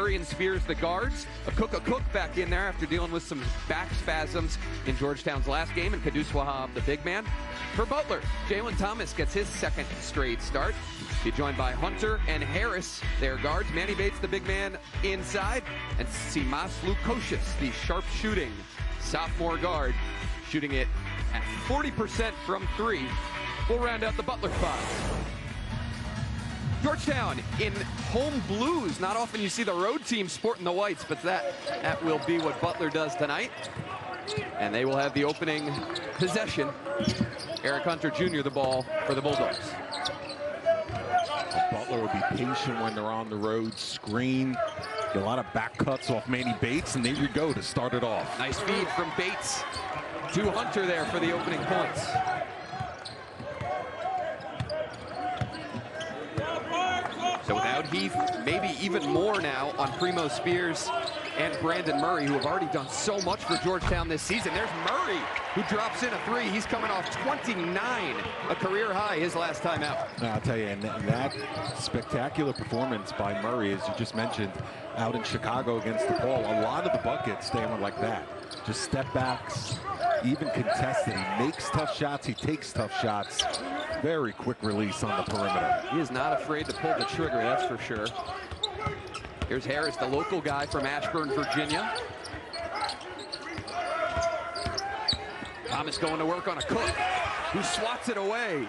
Murray and Spears the guards. A Cook back in there after dealing with some back spasms in Georgetown's last game, and Kudus Wahab, the big man. For Butler, Jalen Thomas gets his second straight start. He's joined by Hunter and Harris, their guards. Manny Bates, the big man, inside. And Simas Lukosius, the sharp-shooting sophomore guard, shooting it at 40% from three. We'll round out the Butler five. Georgetown in home blues. Not often you see the road team sporting the whites, but that will be what Butler does tonight. And they will have the opening possession. Eric Hunter Jr. the ball for the Bulldogs. Butler will be patient when they're on the road. Screen. Get a lot of back cuts off Manny Bates, and there you go to start it off. Nice feed from Bates to Hunter there for the opening points. So without Heath, maybe even more now on Primo Spears and Brandon Murray, who have already done so much for Georgetown this season. There's Murray, who drops in a three. He's coming off 29, a career high his last time out. I'll tell you, and that spectacular performance by Murray, as you just mentioned, out in Chicago against DePaul, a lot of the buckets they were like that. Just step backs, even contested. He makes tough shots, he takes tough shots. Very quick release on the perimeter. He is not afraid to pull the trigger, that's for sure. Here's Harris, the local guy from Ashburn, Virginia. Thomas going to work on a Cook, who swats it away.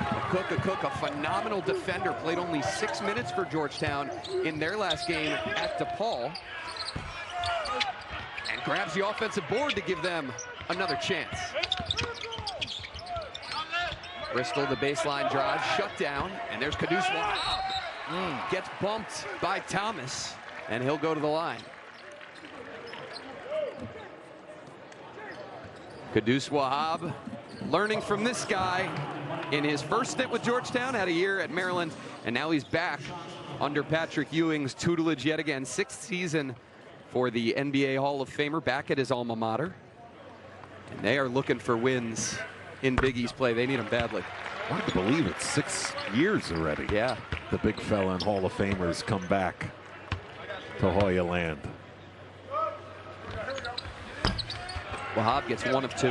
A Cook, a phenomenal defender, played only 6 minutes for Georgetown in their last game at DePaul. And grabs the offensive board to give them another chance. Bristol, the baseline drive, shut down, and there's Kudus Wahab. Gets bumped by Thomas, and he'll go to the line. Kudus Wahab learning from this guy in his first stint with Georgetown, had a year at Maryland, and now he's back under Patrick Ewing's tutelage yet again. 6th season for the NBA Hall of Famer, back at his alma mater. And they are looking for wins in Big East play. They need them badly. Hard to believe it, 6 years already. Yeah. The big fella and Hall of Famers come back to Hoya land. Wahab gets 1 of 2.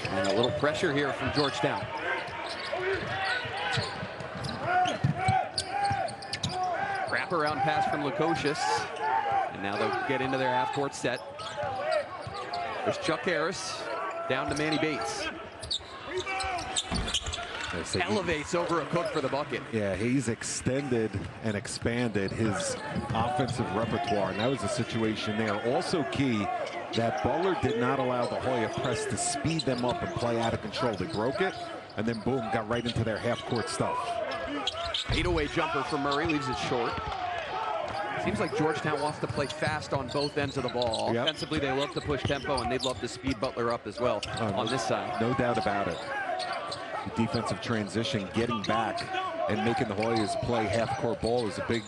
And a little pressure here from Georgetown. Wraparound pass from Lukosius. And now they'll get into their half-court set. There's Chuck Harris down to Manny Bates. Elevates over a Cook for the bucket. Yeah, he's extended and expanded his offensive repertoire, and that was a situation there. Also key that Butler did not allow the Hoya press to speed them up and play out of control. They broke it, and then boom, got right into their half-court stuff. 8-away jumper for Murray, leaves it short. Seems like Georgetown wants to play fast on both ends of the ball. Yep. Offensively, they love to push tempo, and they'd love to speed Butler up as well on this side. No doubt about it. The defensive transition, getting back and making the Hoyas play half-court ball is a big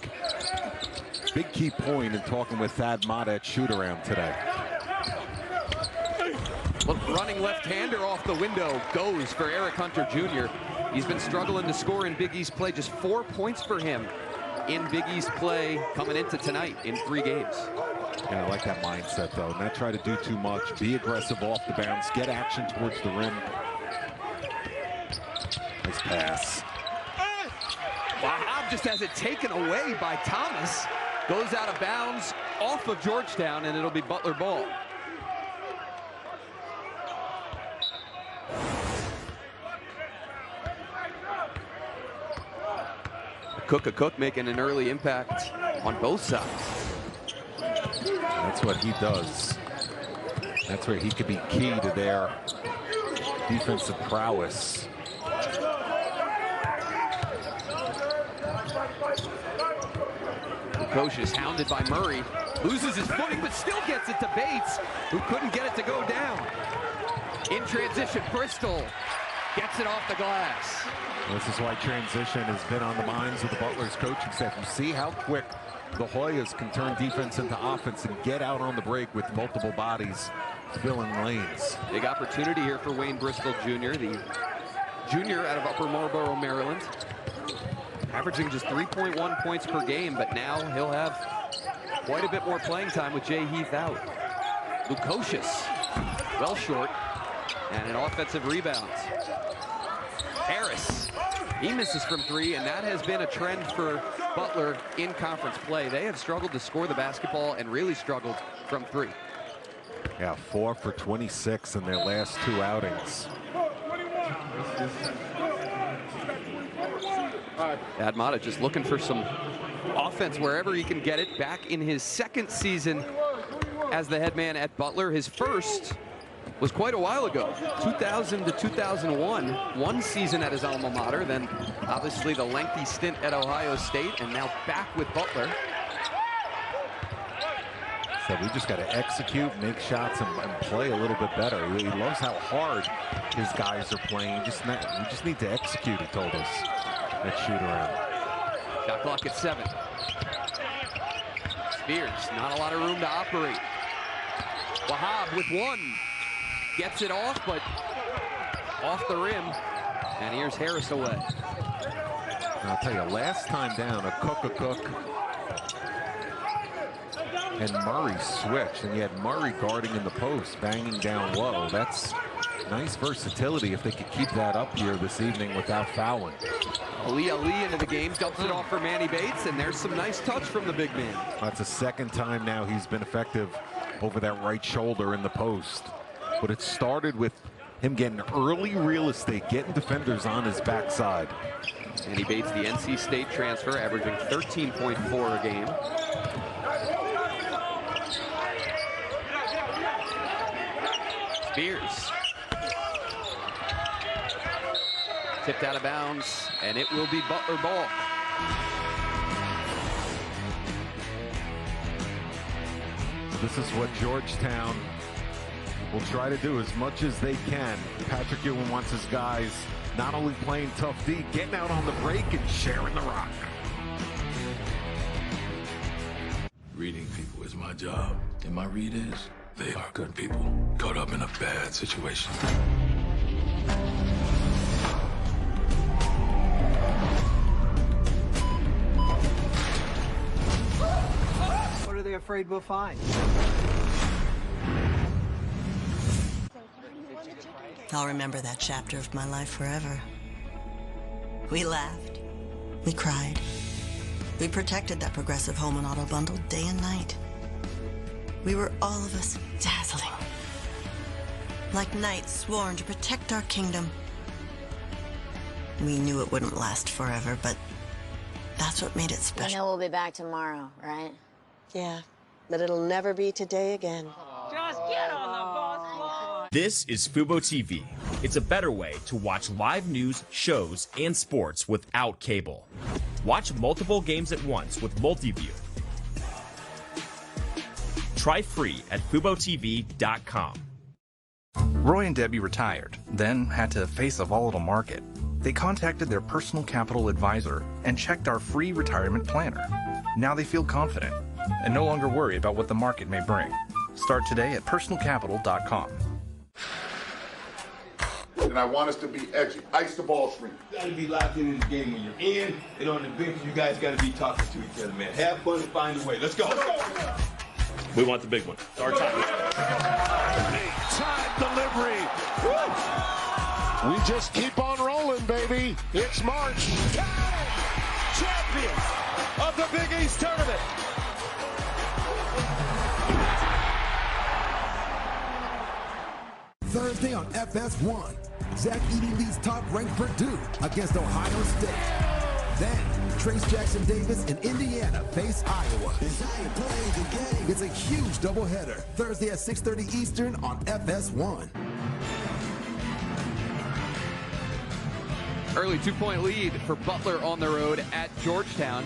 key point in talking with Thad Mata at shoot-around today. Look, running left-hander off the window goes for Eric Hunter Jr. He's been struggling to score in Big East play. Just 4 points for him in Big East play coming into tonight in 3 games. Yeah, I like that mindset, though. Not try to do too much. Be aggressive off the bounce. Get action towards the rim. Nice pass. Wahab just has it taken away by Thomas. Goes out of bounds off of Georgetown, and it'll be Butler ball. A Cook making an early impact on both sides. That's what he does. That's where he could be key to their defensive prowess. Lukosius hounded by Murray, loses his footing, but still gets it to Bates, who couldn't get it to go down. In transition, Bristol gets it off the glass. This is why transition has been on the minds of the Butler's coaching staff. You see how quick the Hoyas can turn defense into offense and get out on the break with multiple bodies filling lanes. Big opportunity here for Wayne Bristol Jr., the junior out of Upper Marlboro, Maryland. averaging just 3.1 points per game, but now he'll have quite a bit more playing time with Jay Heath out. Lukosius, well short, and an offensive rebound. Harris, he misses from three, and that has been a trend for Butler in conference play. They have struggled to score the basketball and really struggled from three. Yeah, 4 for 26 in their last 2 outings. Admata just looking for some offense wherever he can get it. Back in his second season as the head man at Butler. His first was quite a while ago, 2000 to 2001. 1 season at his alma mater, then obviously the lengthy stint at Ohio State, and now back with Butler. So we just got to execute, make shots, and play a little bit better. He loves how hard his guys are playing. We just need to execute, he told us, at shoot-around. Shot clock at 7. Spears, not a lot of room to operate. Wahab with 1. Gets it off, but off the rim. And here's Harris away. I'll tell you, last time down, a cook. And Murray switched, and you had Murray guarding in the post, banging down low. That's nice versatility if they could keep that up here this evening without fouling. Ali into the game, dumps it off for Manny Bates, and there's some nice touch from the big man. That's the second time now he's been effective over that right shoulder in the post. But it started with him getting early real estate, getting defenders on his backside. Manny Bates, the NC State transfer, averaging 13.4 a game. Spears. Tipped out of bounds, and it will be Butler ball. This is what Georgetown will try to do as much as they can. Patrick Ewing wants his guys not only playing tough D, getting out on the break and sharing the rock. Reading people is my job, and my read is they are good people caught up in a bad situation. What are they afraid we'll find? I'll remember that chapter of my life forever. We laughed. We cried. We protected that Progressive Home and Auto bundle day and night. We were all of us dazzling. Like knights sworn to protect our kingdom. We knew it wouldn't last forever, but that's what made it special. You know we'll be back tomorrow, right? Yeah, but it'll never be today again. Just get on the bus, Lord. This is Fubo TV. It's a better way to watch live news, shows, and sports without cable. Watch multiple games at once with Multiview. Try free at FuboTV.com. Roy and Debbie retired, then had to face a volatile market. They contacted their personal capital advisor and checked our free retirement planner. Now they feel confident and no longer worry about what the market may bring. Start today at personalcapital.com. And I want us to be edgy. Ice the ball screen. You gotta be locked in this game when you're in and on the bench. You guys gotta be talking to each other, man. Have fun and find a way. Let's go. We want the big one. It's our time. Time delivery. Woo! We just keep on rolling, baby. It's March. Champions of the Big East Tournament. Thursday on FS1, Zach Edey leads top-ranked Purdue against Ohio State. Then, Trace Jackson Davis and Indiana face Iowa. It's a huge doubleheader, Thursday at 6:30 Eastern on FS1. Early 2-point lead for Butler on the road at Georgetown.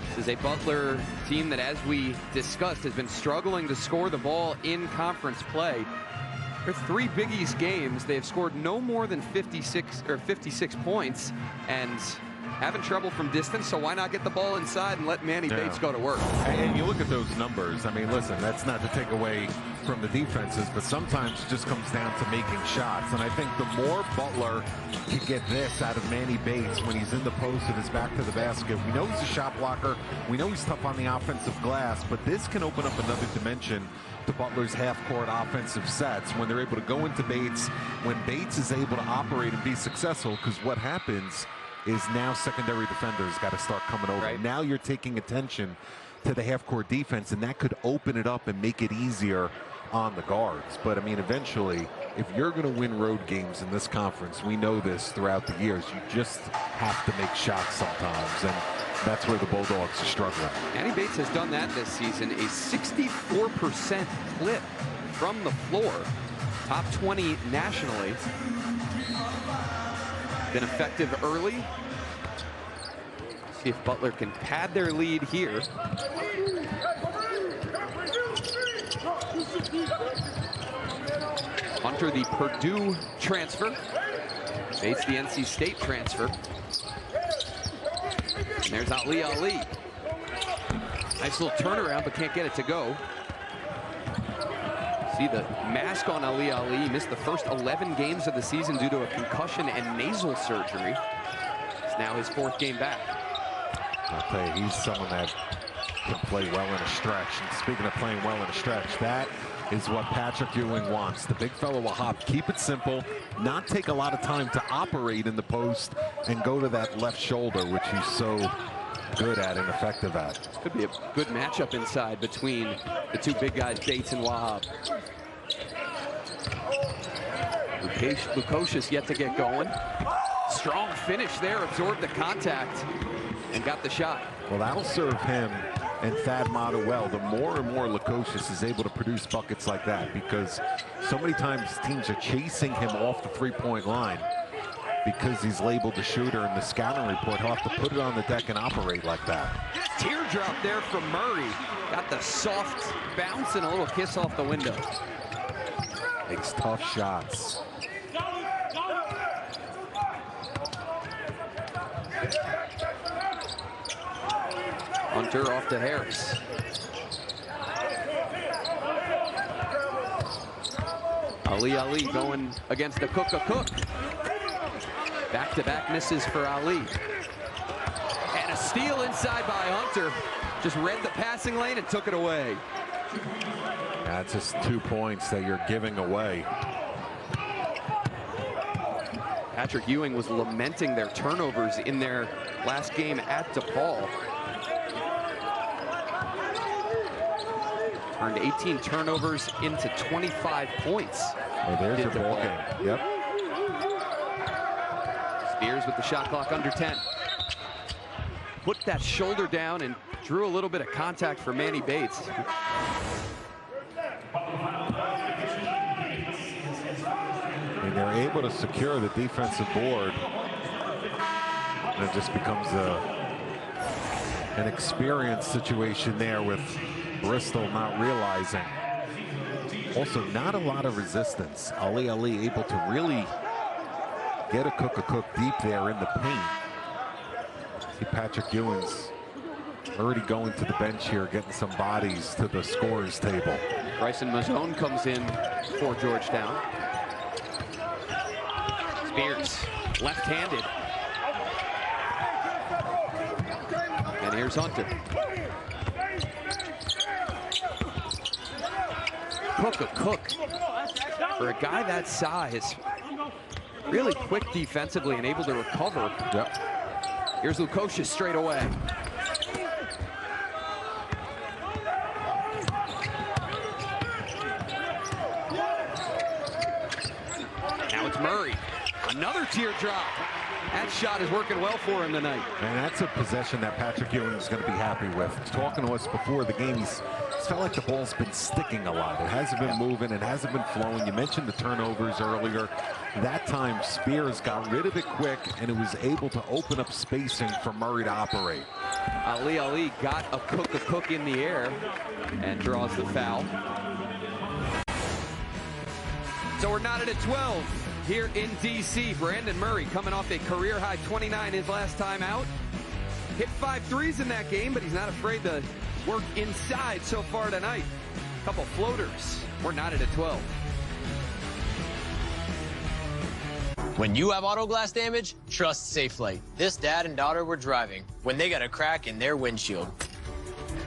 This is a Butler team that, as we discussed, has been struggling to score the ball in conference play. Their 3 Big East games, they have scored no more than 56 points, and having trouble from distance, so why not get the ball inside and let Manny Bates go to work? And you look at those numbers. I mean, listen, that's not to take away from the defenses, but sometimes it just comes down to making shots. And I think the more Butler can get this out of Manny Bates when he's in the post and is back to the basket. We know he's a shot blocker. We know he's tough on the offensive glass, but this can open up another dimension to Butler's half-court offensive sets when they're able to go into Bates, when Bates is able to operate and be successful, because what happens is now secondary defenders got to start coming over. Right. Now you're taking attention to the half-court defense, and that could open it up and make it easier on the guards. But, I mean, eventually, if you're going to win road games in this conference, we know this throughout the years, you just have to make shots sometimes, and that's where the Bulldogs are struggling. Manny Bates has done that this season, a 64% clip from the floor, top 20 nationally. Been effective early. See if Butler can pad their lead here. Hunter, the Purdue transfer. Bates, the NC State transfer. And there's Ali. Nice little turnaround, but can't get it to go. See the mask on Ali. He missed the first 11 games of the season due to a concussion and nasal surgery. It's now his 4th game back. I'll tell you, he's someone that can play well in a stretch. And speaking of playing well in a stretch, that is what Patrick Ewing wants. The big fellow will hop, keep it simple, not take a lot of time to operate in the post, and go to that left shoulder, which he's so good at and effective at. Could be a good matchup inside between the two big guys, Bates and Wahab. Lukosius yet to get going. Strong finish there, absorbed the contact and got the shot. Well, that'll serve him and Thad Matta well. The more and more Lukosius is able to produce buckets like that, because so many times teams are chasing him off the three-point line because he's labeled the shooter in the scouting report. He'll have to put it on the deck and operate like that. Teardrop there from Murray. Got the soft bounce and a little kiss off the window. Makes tough shots. Hunter off to Harris. Ali going against the Cook. Back-to-back misses for Ali. And a steal inside by Hunter. Just read the passing lane and took it away. That's just 2 points that you're giving away. Patrick Ewing was lamenting their turnovers in their last game at DePaul. Turned 18 turnovers into 25 points. Oh, there's your ball game. Yep. Spears with the shot clock under 10. Put that shoulder down and drew a little bit of contact for Manny Bates. And they're able to secure the defensive board. And it just becomes an experience situation there with Bristol not realizing. Also, not a lot of resistance. Ali able to really get a Cook deep there in the paint. See Patrick Ewing's already going to the bench here, getting some bodies to the scorer's table. Bryson Mozone comes in for Georgetown. Spears, left-handed. And here's Hunter. Cook. For a guy that size, really quick defensively and able to recover. Yep. Here's Lukosius straight away. Now it's Murray. Another teardrop. That shot is working well for him tonight. And that's a possession that Patrick Ewing is going to be happy with. Talking to us before the game, he's felt like the ball's been sticking a lot. It hasn't been moving. It hasn't been flowing. You mentioned the turnovers earlier. That time, Spears got rid of it quick, and it was able to open up spacing for Murray to operate. Ali got a Cook in the air and draws the foul. So we're knotted at 12. here in D.C. Brandon Murray coming off a career-high 29 his last time out. Hit 5 threes in that game, but he's not afraid to work inside so far tonight. Couple floaters. We're knotted at 12. When you have auto glass damage, trust SafeLight. This dad and daughter were driving when they got a crack in their windshield.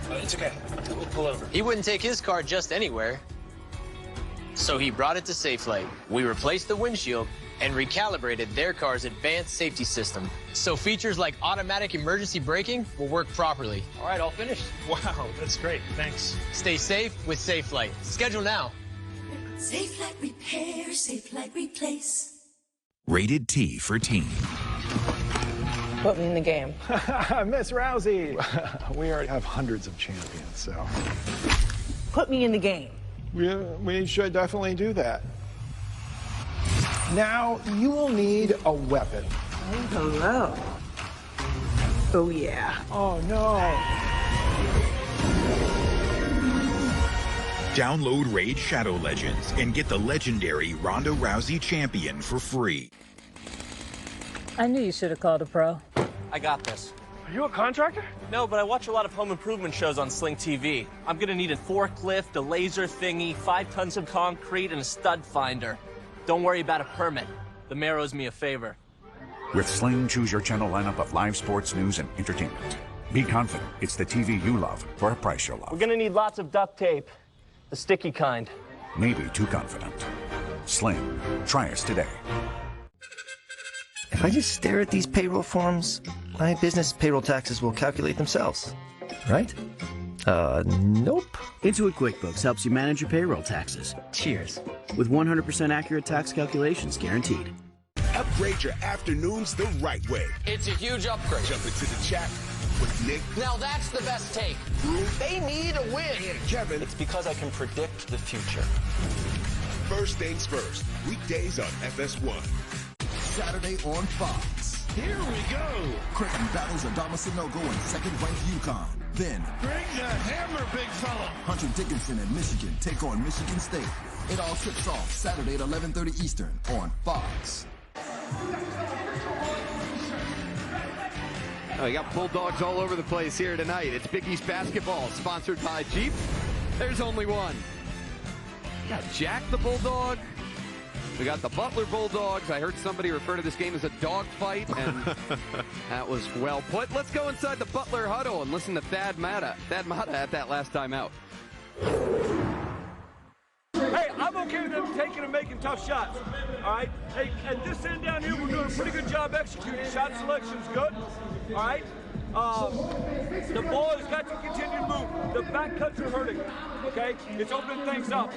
It's okay. We'll pull over. He wouldn't take his car just anywhere, so he brought it to SafeLight. We replaced the windshield and recalibrated their car's advanced safety system, so features like automatic emergency braking will work properly. All right, all finished. Wow, that's great. Thanks. Stay safe with SafeLight. Schedule now. SafeLight Repair, SafeLight Replace. Rated T for teen. Put me in the game. Miss Rousey. We already have hundreds of champions, so. Put me in the game. We should definitely do that. Now, you will need a weapon. Oh, hello. Oh, yeah. Oh, no. Download Raid Shadow Legends and get the legendary Ronda Rousey champion for free. I knew you should have called a pro. I got this. Are you a contractor? No, but I watch a lot of home improvement shows on Sling TV. I'm gonna need a forklift, a laser thingy, 5 tons of concrete, and a stud finder. Don't worry about a permit. The mayor owes me a favor. With Sling, choose your channel lineup of live sports, news, and entertainment. Be confident it's the TV you love for a price you'll love. We're gonna need lots of duct tape. The sticky kind. Maybe too confident. Sling. Try us today. If I just stare at these payroll forms, my business payroll taxes will calculate themselves, right? Nope. Intuit QuickBooks helps you manage your payroll taxes. Cheers. With 100% accurate tax calculations guaranteed. Upgrade your afternoons the right way. It's a huge upgrade. Jump into the chat with Nick. Now that's the best take. They need a win. And Kevin. It's because I can predict the future. First things first. Weekdays on FS1. Saturday on Fox. Here we go. Creighton battles Adama Sanogo in second-ranked UConn. Then, Bring the hammer, big fella. Hunter Dickinson and Michigan take on Michigan State. It all tips off Saturday at 11:30 Eastern on Fox. Oh, you got Bulldogs all over the place here tonight. It's Big East basketball, sponsored by Jeep. There's only one. We got Jack the Bulldog. We got the Butler Bulldogs. I heard somebody refer to this game as a dog fight, and that was well put. Let's go inside the Butler huddle and listen to Thad Matta at that last time out. Hey, I'm okay with them taking and making tough shots. All right? Hey, and this end down here, we're doing a pretty good job executing. Shot selection's good. All right? The ball has got to continue to move. The back cuts are hurting. Okay? It's opening things up.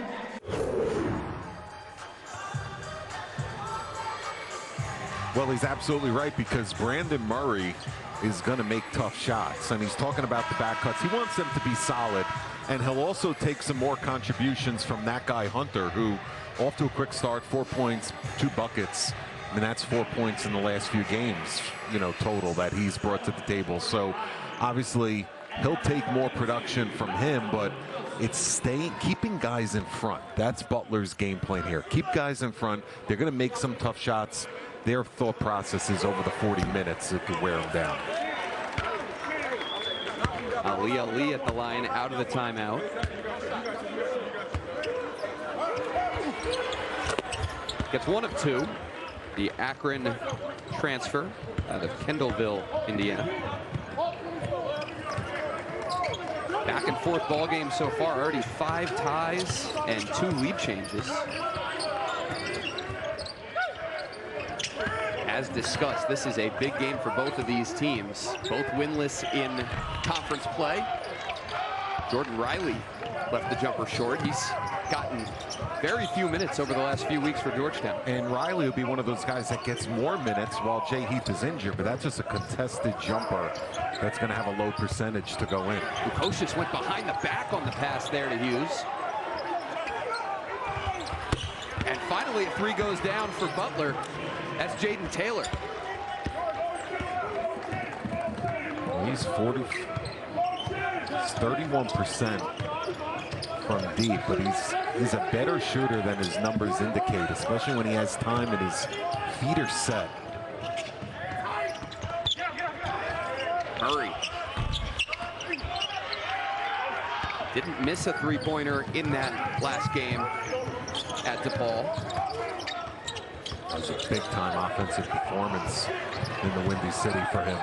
Well, he's absolutely right, because Brandon Murray is going to make tough shots, and he's talking about the back cuts. He wants them to be solid, and he'll also take some more contributions from that guy Hunter, who off to a quick start, 4 points, 2 buckets. I mean, that's 4 points in the last few games, you know, total that he's brought to the table. So obviously he'll take more production from him, but it's keeping guys in front. That's Butler's game plan here. Keep guys in front. They're going to make some tough shots. Their thought process is over the 40 minutes it could wear them down. Ali at the line, out of the timeout. Gets 1 of 2. The Akron transfer out of Kendallville, Indiana. Back and forth ball game so far. Already 5 ties and 2 lead changes. As discussed, this is a big game for both of these teams. Both winless in conference play. Jordan Riley left the jumper short. He's gotten very few minutes over the last few weeks for Georgetown. And Riley will be one of those guys that gets more minutes while Jay Heath is injured, but that's just a contested jumper that's going to have a low percentage to go in. Lukosius went behind the back on the pass there to Hughes. And finally, a 3 goes down for Butler. That's Jaden Taylor. He's 31% from deep, but he's He's a better shooter than his numbers indicate, especially when he has time and his feet are set. Murray didn't miss a three-pointer in that last game at DePaul. That was a big-time offensive performance in the Windy City for him.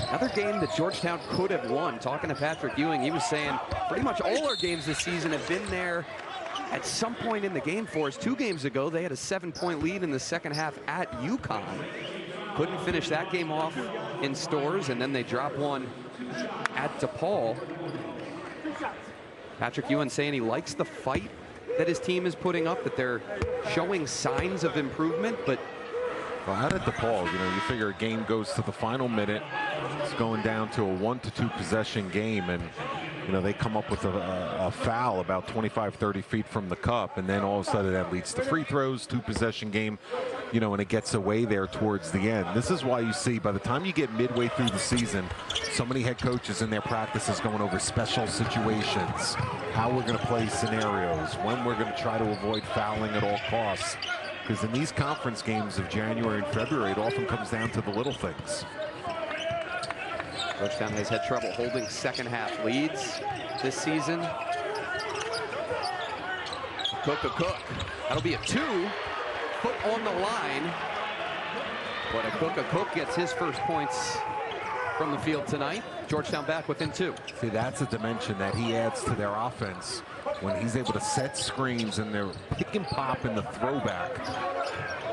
Another game that Georgetown could have won. Talking to Patrick Ewing, he was saying pretty much all our games this season have been there at some point in the game for us. 2 games ago, they had a 7-point lead in the second half at UConn. Couldn't finish that game off in Stores, and then they drop one at DePaul. Patrick Ewing saying he likes the fight that his team is putting up, that they're showing signs of improvement, but well, out at DePaul, you know, you figure a game goes to the final minute, it's going down to a 1-2 possession game, and you know, they come up with a foul about 25-30 feet from the cup, and then all of a sudden that leads to free throws, 2-possession game, you know, and it gets away there towards the end. This is why you see by the time you get midway through the season, so many head coaches in their practices going over special situations, how we're going to play scenarios, when we're going to try to avoid fouling at all costs. Because in these conference games of January and February, it often comes down to the little things. Georgetown has had trouble holding second half leads this season. Cook. That'll be a 2. Foot on the line. But a Cook gets his first points from the field tonight. Georgetown back within 2. See, that's a dimension that he adds to their offense when he's able to set screens and they're pick and pop in the throwback.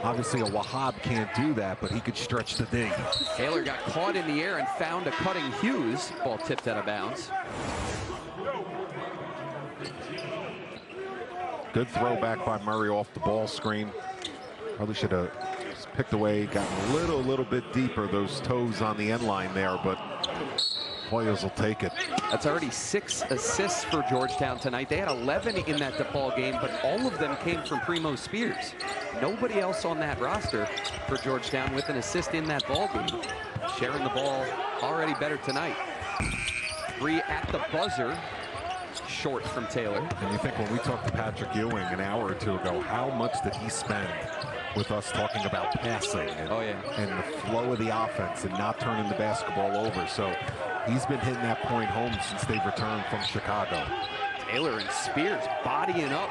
Obviously, a Wahab can't do that, but he could stretch the D. Taylor got caught in the air and found a cutting Hughes. Ball tipped out of bounds. Good throwback by Murray off the ball screen. Probably should have picked away, gotten a little bit deeper, those toes on the end line there, but Hoyas will take it. That's already 6 assists for Georgetown tonight. They had 11 in that DePaul game, but all of them came from Primo Spears. Nobody else on that roster for Georgetown with an assist in that ball game. Sharing the ball already better tonight. 3 at the buzzer, short from Taylor. And you think when we talked to Patrick Ewing an hour or 2 ago, how much did he spend with us talking about passing and, and the flow of the offense and not turning the basketball over? So he's been hitting that point home since they've returned from Chicago. Taylor and Spears bodying up.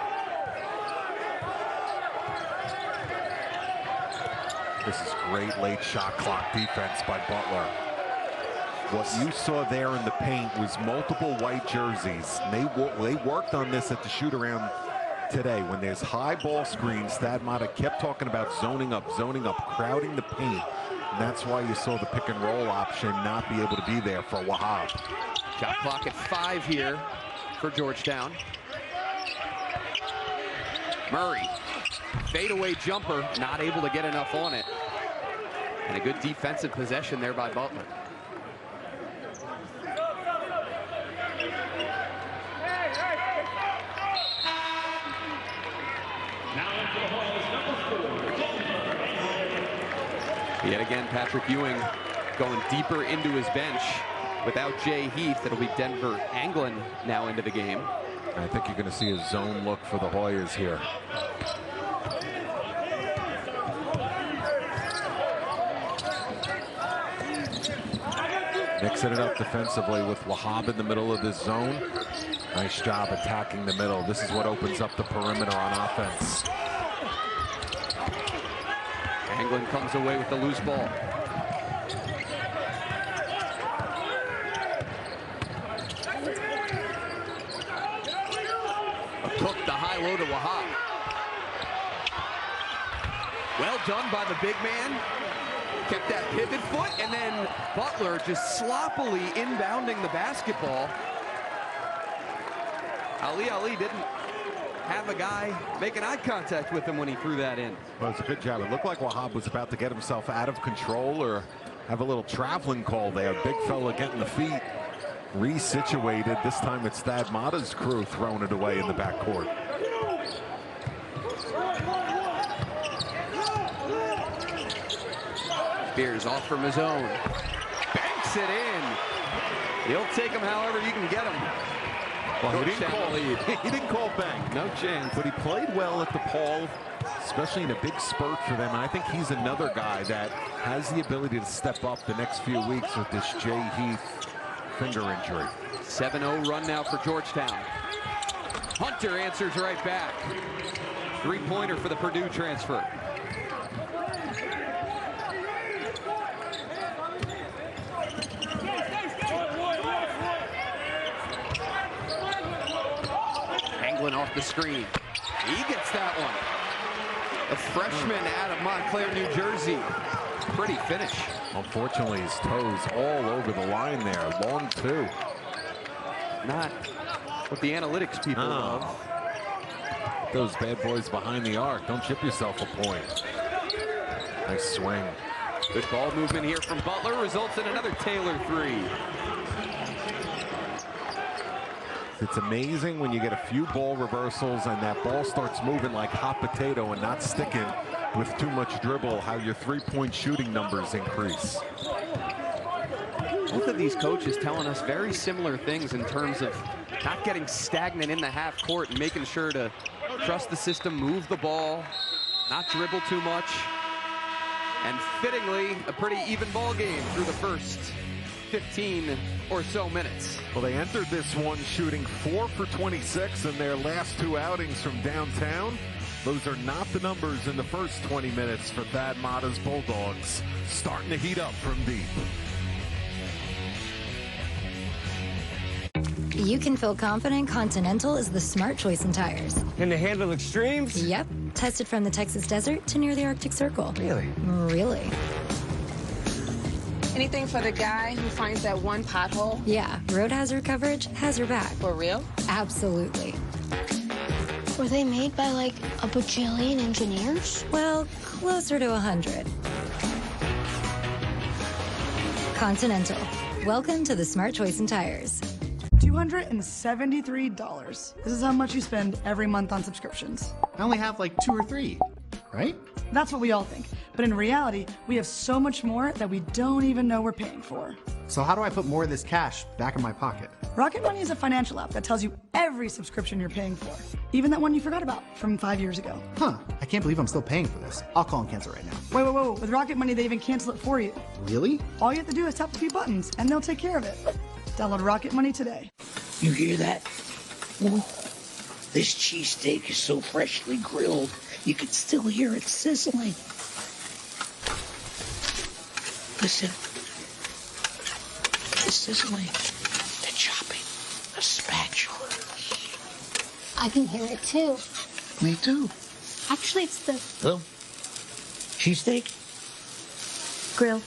This is great late shot clock defense by Butler. What you saw there in the paint was multiple white jerseys. They worked on this at the shoot-around today. When there's high ball screens, Thad Matta kept talking about zoning up, crowding the paint. And that's why you saw the pick-and-roll option not be able to be there for Wahab. Shot clock at 5 here for Georgetown. Murray, fadeaway jumper, not able to get enough on it. And a good defensive possession there by Butler. Yet again, Patrick Ewing going deeper into his bench without Jay Heath. It'll be Denver Anglin now into the game. I think you're going to see a zone look for the Hoyas here. Mixing it up defensively with Wahab in the middle of this zone. Nice job attacking the middle. This is what opens up the perimeter on offense. Anglin comes away with the loose ball. Cook the high low to Wahab. Well done by the big man. Kept that pivot foot, and then Butler just sloppily inbounding the basketball. Ali didn't have a guy making eye contact with him when he threw that in. Well, it's a good job. It looked like Wahab was about to get himself out of control or have a little traveling call there. Big fella getting the feet resituated. This time it's Thad Matta's crew throwing it away in the backcourt. Spears off from his own. Banks it in. He'll take him however you can get him. Well, he didn't call bank. No chance. But he played well at DePaul, especially in a big spurt for them. And I think he's another guy that has the ability to step up the next few weeks with this Jay Heath finger injury. 7-0 run now for Georgetown. Hunter answers right back. Three-pointer for the Purdue transfer. Anglin off the screen. He gets that one. A freshman out of Montclair, New Jersey. Pretty finish. Unfortunately, his toes all over the line there. Long two. Not what the analytics people love. Those bad boys behind the arc. Don't chip yourself a point. Nice swing. Good ball movement here from Butler. Results in another Taylor three. It's amazing when you get a few ball reversals and that ball starts moving like hot potato and not sticking with too much dribble, how your three-point shooting numbers increase. Both of these coaches telling us very similar things in terms of not getting stagnant in the half court and making sure to trust the system, move the ball, not dribble too much. And fittingly, a pretty even ball game through the first 15 or so minutes. Well, they entered this one shooting 4 for 26 in their last two outings from downtown. Those are not the numbers in the first 20 minutes for Thad Matta's Bulldogs. Starting to heat up from deep. You can feel confident Continental is the smart choice in tires. Can they handle extremes? Yep. Tested from the Texas desert to near the Arctic Circle. Really? Really. Anything for the guy who finds that one pothole? Yeah, road hazard coverage has your back. For real? Absolutely. Were they made by like a bajillion engineers? Well, closer to 100. Continental. Welcome to the smart choice in tires. $273. This is how much you spend every month on subscriptions. I only have like 2 or 3, right? That's what we all think. But in reality, we have so much more that we don't even know we're paying for. So how do I put more of this cash back in my pocket? Rocket Money is a financial app that tells you every subscription you're paying for. Even that one you forgot about from 5 years ago. Huh, I can't believe I'm still paying for this. I'll call and cancel right now. Wait. With Rocket Money, they even cancel it for you. Really? All you have to do is tap a few buttons and they'll take care of it. Download Rocket Money today. You hear that? Well, this cheesesteak is so freshly grilled, you can still hear it sizzling. Listen. The sizzling, the chopping, the spatula. I can hear it too. Me too. Actually, it's the cheesesteak. grill.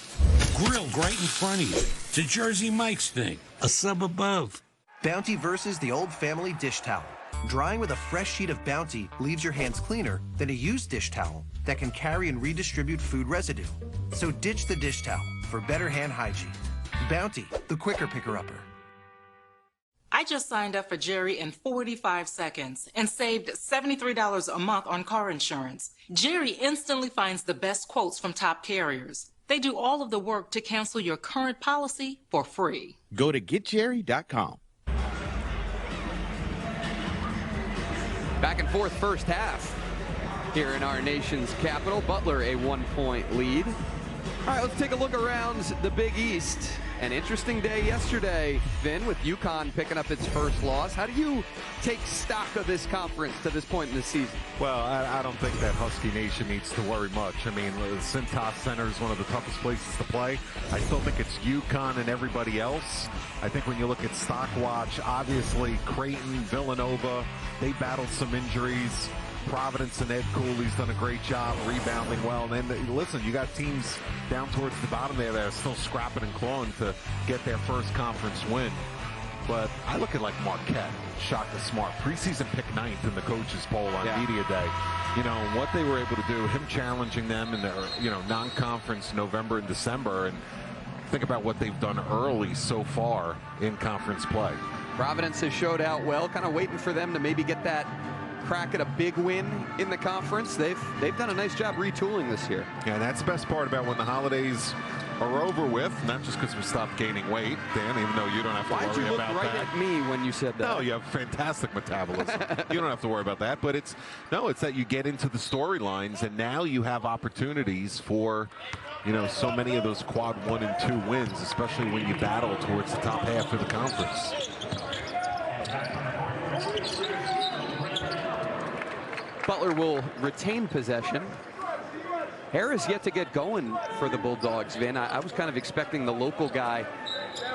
Grilled right in front of you. It's a Jersey Mike's thing. A sub above. Bounty versus the old family dish towel. Drying with a fresh sheet of Bounty leaves your hands cleaner than a used dish towel that can carry and redistribute food residue. So ditch the dish towel for better hand hygiene. Bounty, the quicker picker-upper. I just signed up for Jerry in 45 seconds and saved $73 a month on car insurance. Jerry instantly finds the best quotes from top carriers. They do all of the work to cancel your current policy for free. Go to getjerry.com. Back and forth first half here in our nation's capital. Butler a 1-point lead. All right, let's take a look around the Big East. An interesting day yesterday, Vin, with UConn picking up its first loss. How do you take stock of this conference to this point in the season? Well, I don't think that Husky Nation needs to worry much. I mean, the Cintas Center is one of the toughest places to play. I still think it's UConn and everybody else. I think when you look at Stockwatch, obviously Creighton, Villanova, they battled some injuries. Providence and Ed Cooley's done a great job rebounding well. And then, listen, you got teams down towards the bottom there that are still scrapping and clawing to get their first conference win. But I look at like Marquette, Shaka Smart, preseason pick 9th in the coaches poll on media day. You know, what they were able to do, him challenging them in their, non-conference November and December, and think about what they've done early so far in conference play. Providence has showed out well, kind of waiting for them to maybe get that crack at a big win in the conference. They've done a nice job retooling this year. Yeah, that's the best part about when the holidays are over with, not just because we stopped gaining weight, Dan, even though you don't have to Why'd worry you look about right that. at me when you said that? No, you have fantastic metabolism. You don't have to worry about that. But it's that you get into the storylines, and now you have opportunities for, so many of those quad 1 and 2 wins, especially when you battle towards the top half of the conference. Butler will retain possession. Harris yet to get going for the Bulldogs, Vin. I was kind of expecting the local guy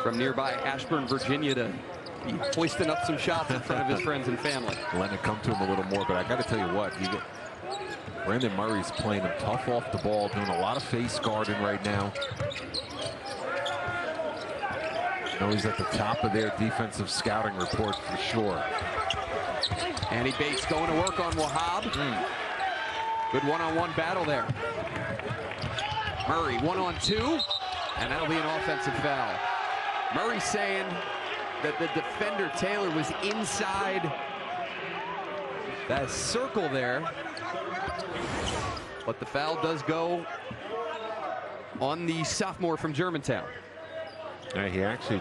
from nearby Ashburn, Virginia to be hoisting up some shots in front of his friends and family. Letting it come to him a little more, but I got to tell you what, Brandon Murray's playing him tough off the ball, doing a lot of face guarding right now. He's at the top of their defensive scouting report for sure. Andy Bates going to work on Wahab. Good one-on-one battle there. Murray 1-on-2, and that'll be an offensive foul. Murray saying that the defender Taylor was inside that circle there, but the foul does go on the sophomore from Germantown. Yeah, he actually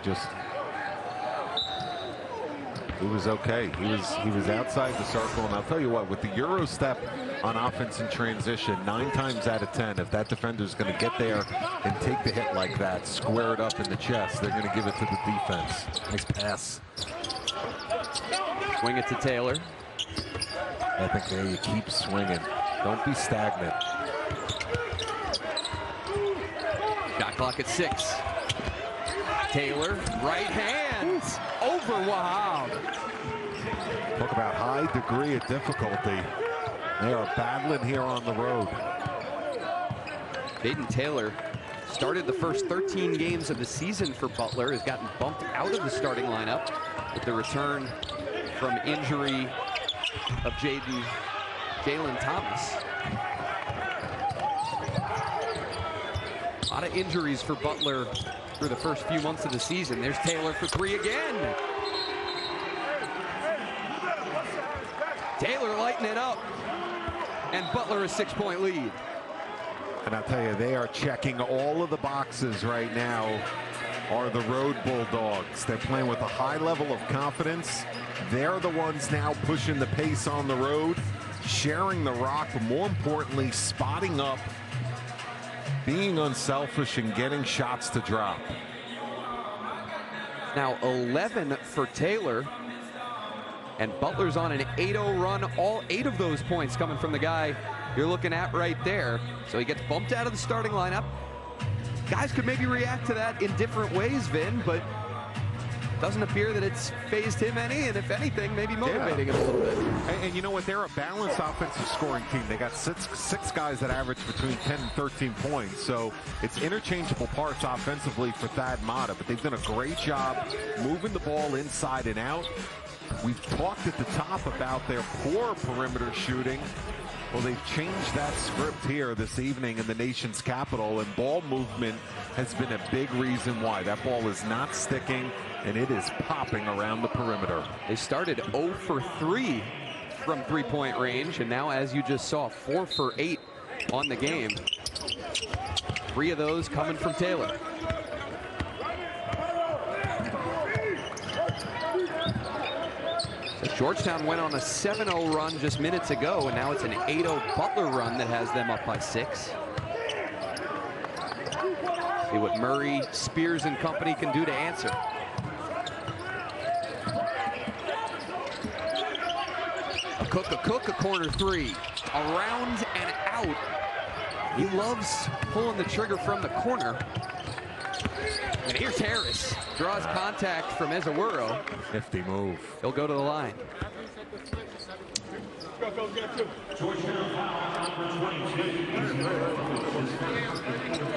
he was okay. He was outside the circle, and I'll tell you what, with the Euro step on offense in transition, 9 times out of 10, if that defender's going to get there and take the hit like that, square it up in the chest, they're going to give it to the defense. Nice pass. Swing it to Taylor. I think there you keep swinging. Don't be stagnant. Shot clock at 6. Taylor, right hand over Wahab. Talk about high degree of difficulty. They are battling here on the road. Jaden Taylor started the first 13 games of the season for Butler, has gotten bumped out of the starting lineup with the return from injury of Jalen Thomas. A lot of injuries for Butler through the first few months of the season. There's Taylor for 3 again. Taylor lighting it up, and Butler a 6-point lead. And I'll tell you, they are checking all of the boxes right now, are the road Bulldogs. They're playing with a high level of confidence. They're the ones now pushing the pace on the road, sharing the rock, but more importantly, spotting up, being unselfish, and getting shots to drop. Now 11 for Taylor, and Butler's on an 8-0 run. All 8 of those points coming from the guy you're looking at right there. So he gets bumped out of the starting lineup. Guys could maybe react to that in different ways, Vin, but doesn't appear that it's phased him any, and if anything, maybe motivating him a little bit. And you know what? They're a balanced offensive scoring team. They got six guys that average between 10 and 13 points. So it's interchangeable parts offensively for Thad Mata, but they've done a great job moving the ball inside and out. We've talked at the top about their poor perimeter shooting. Well, they've changed that script here this evening in the nation's capital, and ball movement has been a big reason why. That ball is not sticking, and it is popping around the perimeter. They started 0 for 3 from 3-point range, and now, as you just saw, 4 for 8 on the game. 3 of those coming from Taylor. So Georgetown went on a 7-0 run just minutes ago, and now it's an 8-0 Butler run that has them up by 6. See what Murray, Spears, and company can do to answer. A corner 3. Around and out. He loves pulling the trigger from the corner. And here's Harris. Draws contact from Ezewuro. Nifty move. He'll go to the line.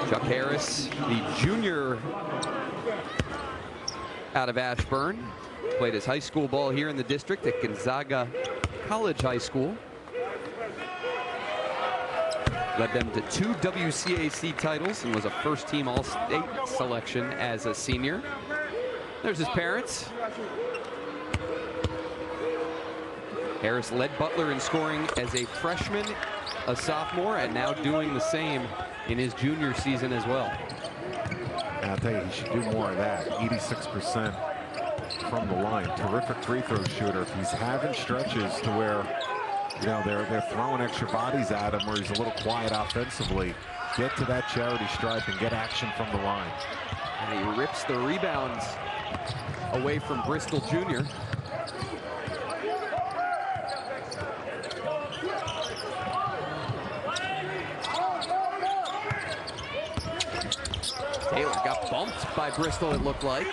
Chuck Harris, the junior out of Ashburn. Played his high school ball here in the district at Gonzaga College High School. Led them to 2 WCAC titles and was a first-team All-State selection as a senior. There's his parents. Harris led Butler in scoring as a freshman, a sophomore, and now doing the same in his junior season as well. And I'll tell you, he should do more of that. 86% from the line. Terrific free throw shooter. If he's having stretches to where, you know, they're throwing extra bodies at him, where he's a little quiet offensively, get to that charity stripe and get action from the line. And he rips the rebounds away from Bristol Jr. Taylor got bumped by Bristol, it looked like.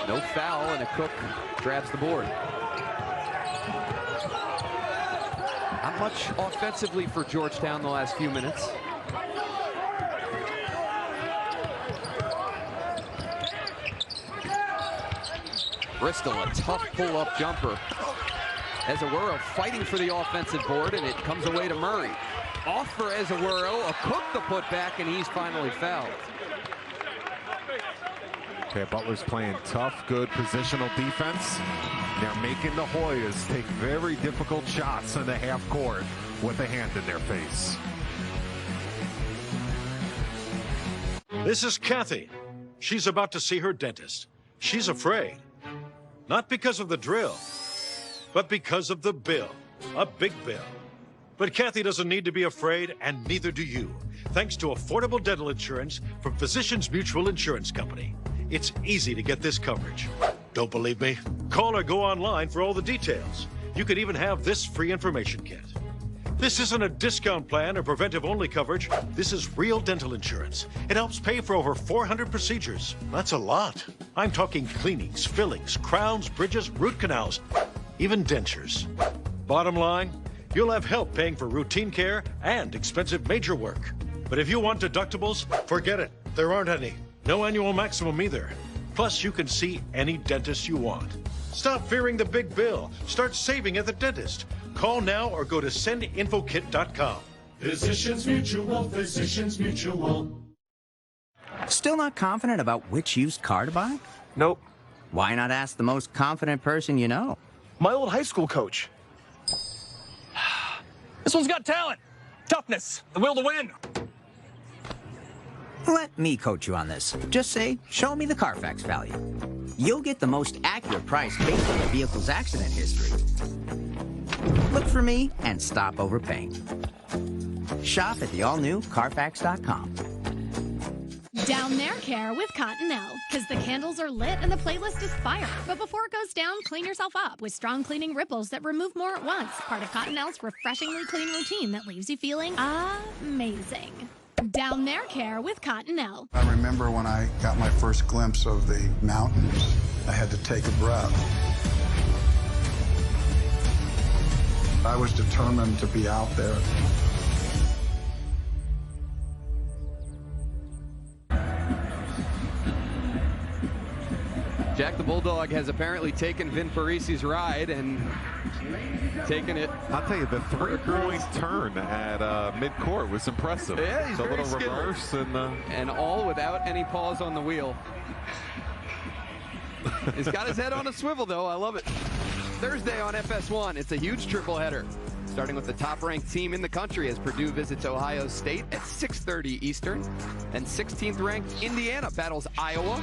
No foul, and a Cook grabs the board. Not much offensively for Georgetown the last few minutes. Bristol, a tough pull-up jumper. Ezewuro fighting for the offensive board, and it comes away to Murray. Off for Ezewuro, a Cook the putback, and he's finally fouled. Okay, Butler's playing tough, good positional defense. They're making the Hoyas take very difficult shots in the half court with a hand in their face. This is Kathy. She's about to see her dentist. She's afraid. Not because of the drill, but because of the bill. A big bill. But Kathy doesn't need to be afraid, and neither do you. Thanks to affordable dental insurance from Physicians Mutual Insurance Company. It's easy to get this coverage. Don't believe me? Call or go online for all the details. You could even have this free information kit. This isn't a discount plan or preventive-only coverage. This is real dental insurance. It helps pay for over 400 procedures. That's a lot. I'm talking cleanings, fillings, crowns, bridges, root canals, even dentures. Bottom line, you'll have help paying for routine care and expensive major work. But if you want deductibles, forget it. There aren't any. No annual maximum either. Plus, you can see any dentist you want. Stop fearing the big bill. Start saving at the dentist. Call now or go to sendinfokit.com. Physicians Mutual, Physicians Mutual. Still not confident about which used car to buy? Nope. Why not ask the most confident person you know? My old high school coach. This one's got talent, toughness, the will to win. Let me coach you on this. Just say, show me the Carfax value. You'll get the most accurate price based on the vehicle's accident history. Look for me and stop overpaying. Shop at the all-new Carfax.com. Down their care with Cottonelle, because the candles are lit and the playlist is fire. But before it goes down, clean yourself up with strong cleaning ripples that remove more at once. Part of Cottonelle's refreshingly clean routine that leaves you feeling amazing. Down their care with Cottonelle. I remember when I got my first glimpse of the mountains, I had to take a breath. I was determined to be out there. Jack the Bulldog has apparently taken Vin Parisi's ride and taken it. I'll tell you, the three-point turn at midcourt was impressive. Yeah, he's a very little skilled. reverse And all without any pause on the wheel. He's got his head on a swivel, though. I love it. Thursday on FS1, it's a huge triple header. Starting with the top-ranked team in the country as Purdue visits Ohio State at 6:30 Eastern. And 16th-ranked Indiana battles Iowa,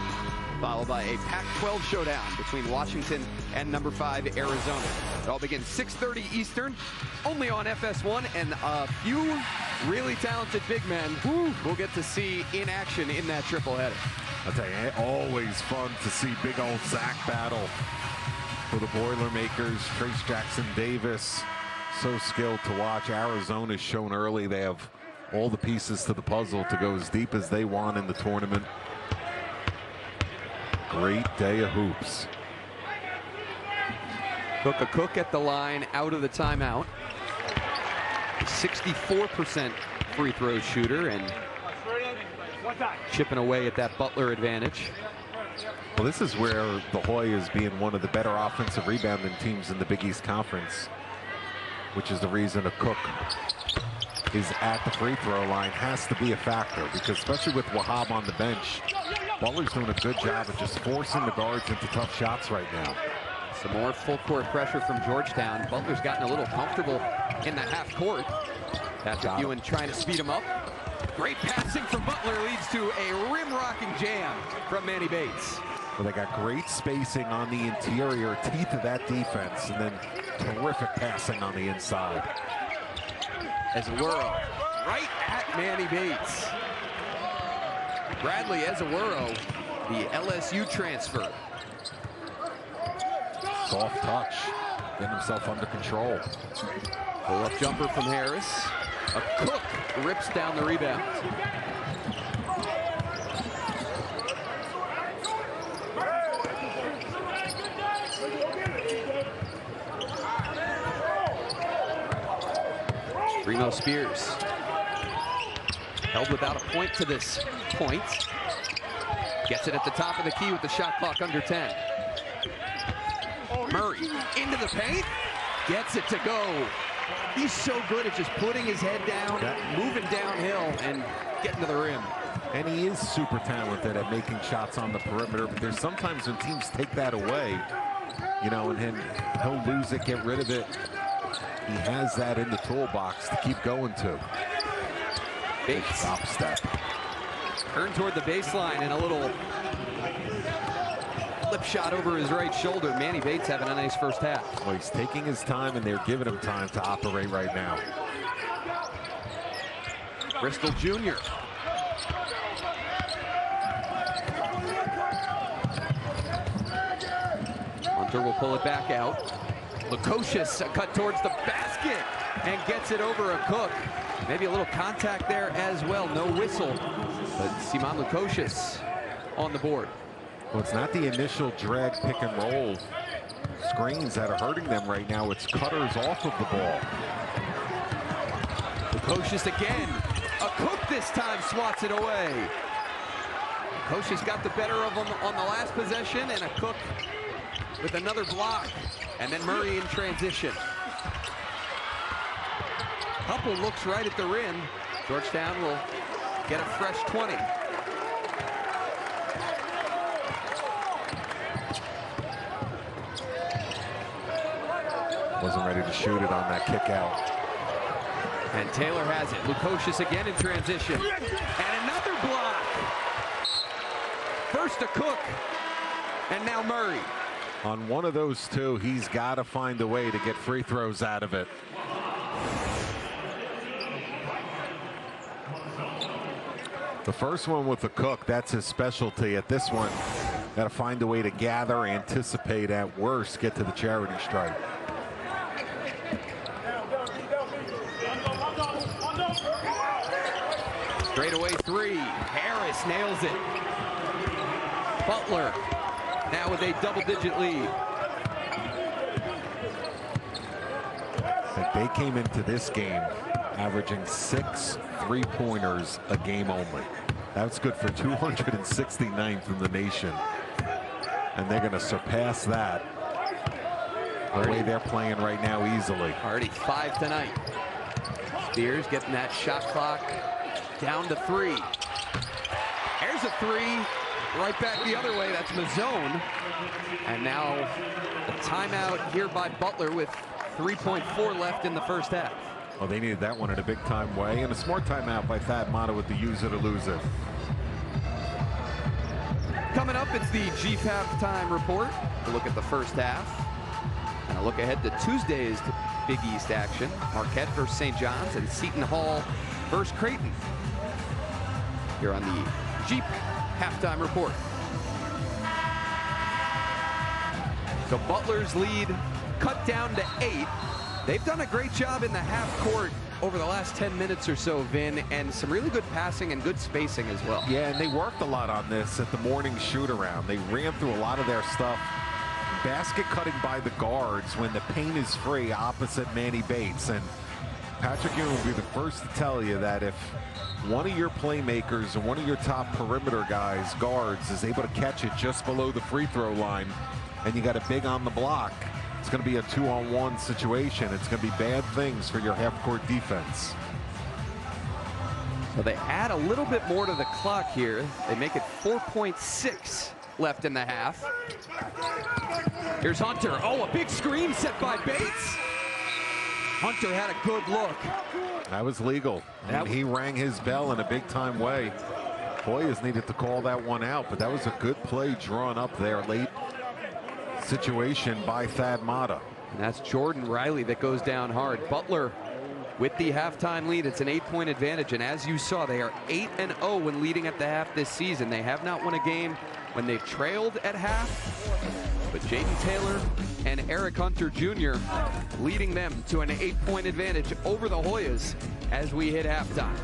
followed by a Pac-12 showdown between Washington and number 5 Arizona. It all begins 6:30 Eastern, only on FS1, and a few really talented big men we'll get to see in action in that triple header. I'll tell you, always fun to see big old Zach battle for the Boilermakers. Trace Jackson Davis, so skilled to watch. Arizona's shown early they have all the pieces to the puzzle to go as deep as they want in the tournament. Great day of hoops. Cook at the line out of the timeout. 64% free throw shooter and chipping away at that Butler advantage. Well, this is where the Hoyas being one of the better offensive rebounding teams in the Big East Conference, which is the reason a Cook is at the free throw line, has to be a factor, because especially with Wahab on the bench, Butler's doing a good job of just forcing the guards into tough shots right now. Some more full court pressure from Georgetown. Butler's gotten a little comfortable in the half court. Patrick Ewing trying to speed him up. Great passing from Butler leads to a rim-rocking jam from Manny Bates. Well, they got great spacing on the interior, teeth of that defense, and then terrific passing on the inside. Ezewuro right at Manny Bates. Bradley Ezewuro, the LSU transfer. Soft touch, getting himself under control. Pull-up jumper from Harris. A Cook rips down the rebound. Remo Spears held without a point to this point. Gets it at the top of the key with the shot clock under 10. Murray into the paint, gets it to go. He's so good at just putting his head down, moving downhill, and getting to the rim. And he is super talented at making shots on the perimeter, but there's sometimes when teams take that away, you know, and he'll lose it, get rid of it. He has that in the toolbox to keep going to. Big drop step. Turn toward the baseline and a little flip shot over his right shoulder. Manny Bates having a nice first half. Well, he's taking his time, and they're giving him time to operate right now. Bristol Jr. Hunter will pull it back out. Lukosius cut towards the basket and gets it over a Cook. Maybe a little contact there as well. No whistle, but Simon Lukosius on the board. Well, it's not the initial drag pick and roll screens that are hurting them right now. It's cutters off of the ball. Lukosius again. A Cook this time swats it away. Lukosius got the better of him on the last possession, and a Cook with another block. And then Murray in transition. Couple looks right at the rim. Georgetown will get a fresh 20. Wasn't ready to shoot it on that kick out. And Taylor has it. Lukosius again in transition. And another block. First a Cook, and now Murray. On one of those two, he's got to find a way to get free throws out of it. The first one with the Cook, that's his specialty. At this one, got to find a way to gather, anticipate, at worst, get to the charity stripe. Straightaway three. Harris nails it. Butler now with a double-digit lead. They came into this game averaging 6 3-pointers a game only. That's good for 269th in the nation. And they're going to surpass that the way they're playing right now easily. Already 5 tonight. Spears getting that shot clock down to 3. There's a 3. Right back the other way. That's Mozone. And now a timeout here by Butler with 3.4 left in the first half. Well, they needed that one in a big-time way, and a smart timeout by Thad Matta with the use it or lose it. Coming up, it's the GFAP time report. A look at the first half. And a look ahead to Tuesday's Big East action. Marquette versus St. John's and Seton Hall versus Creighton. Here on the Jeep halftime report. So Butler's lead cut down to 8. They've done a great job in the half court over the last 10 minutes or so, Vin, and some really good passing and good spacing as well. Yeah, and they worked a lot on this at the morning shoot-around. They ran through a lot of their stuff. Basket cutting by the guards when the paint is free opposite Manny Bates. And Patrick Ewing will be the first to tell you that if one of your playmakers and one of your top perimeter guys, guards, is able to catch it just below the free throw line, and you got a big on the block, it's going to be a 2-on-1 situation. It's going to be bad things for your half-court defense. So they add a little bit more to the clock here. They make it 4.6 left in the half. Here's Hunter. Oh, a big screen set by Bates. Hunter had a good look. That was legal. And he rang his bell in a big-time way. Hoyas needed to call that one out, but that was a good play drawn up there late situation by Thad Matta. And that's Jordan Riley that goes down hard. Butler with the halftime lead. It's an 8-point advantage, and as you saw, they are 8-0 when leading at the half this season. They have not won a game when they've trailed at half, but Jaden Taylor and Eric Hunter Jr. leading them to an 8-point advantage over the Hoyas as we hit halftime.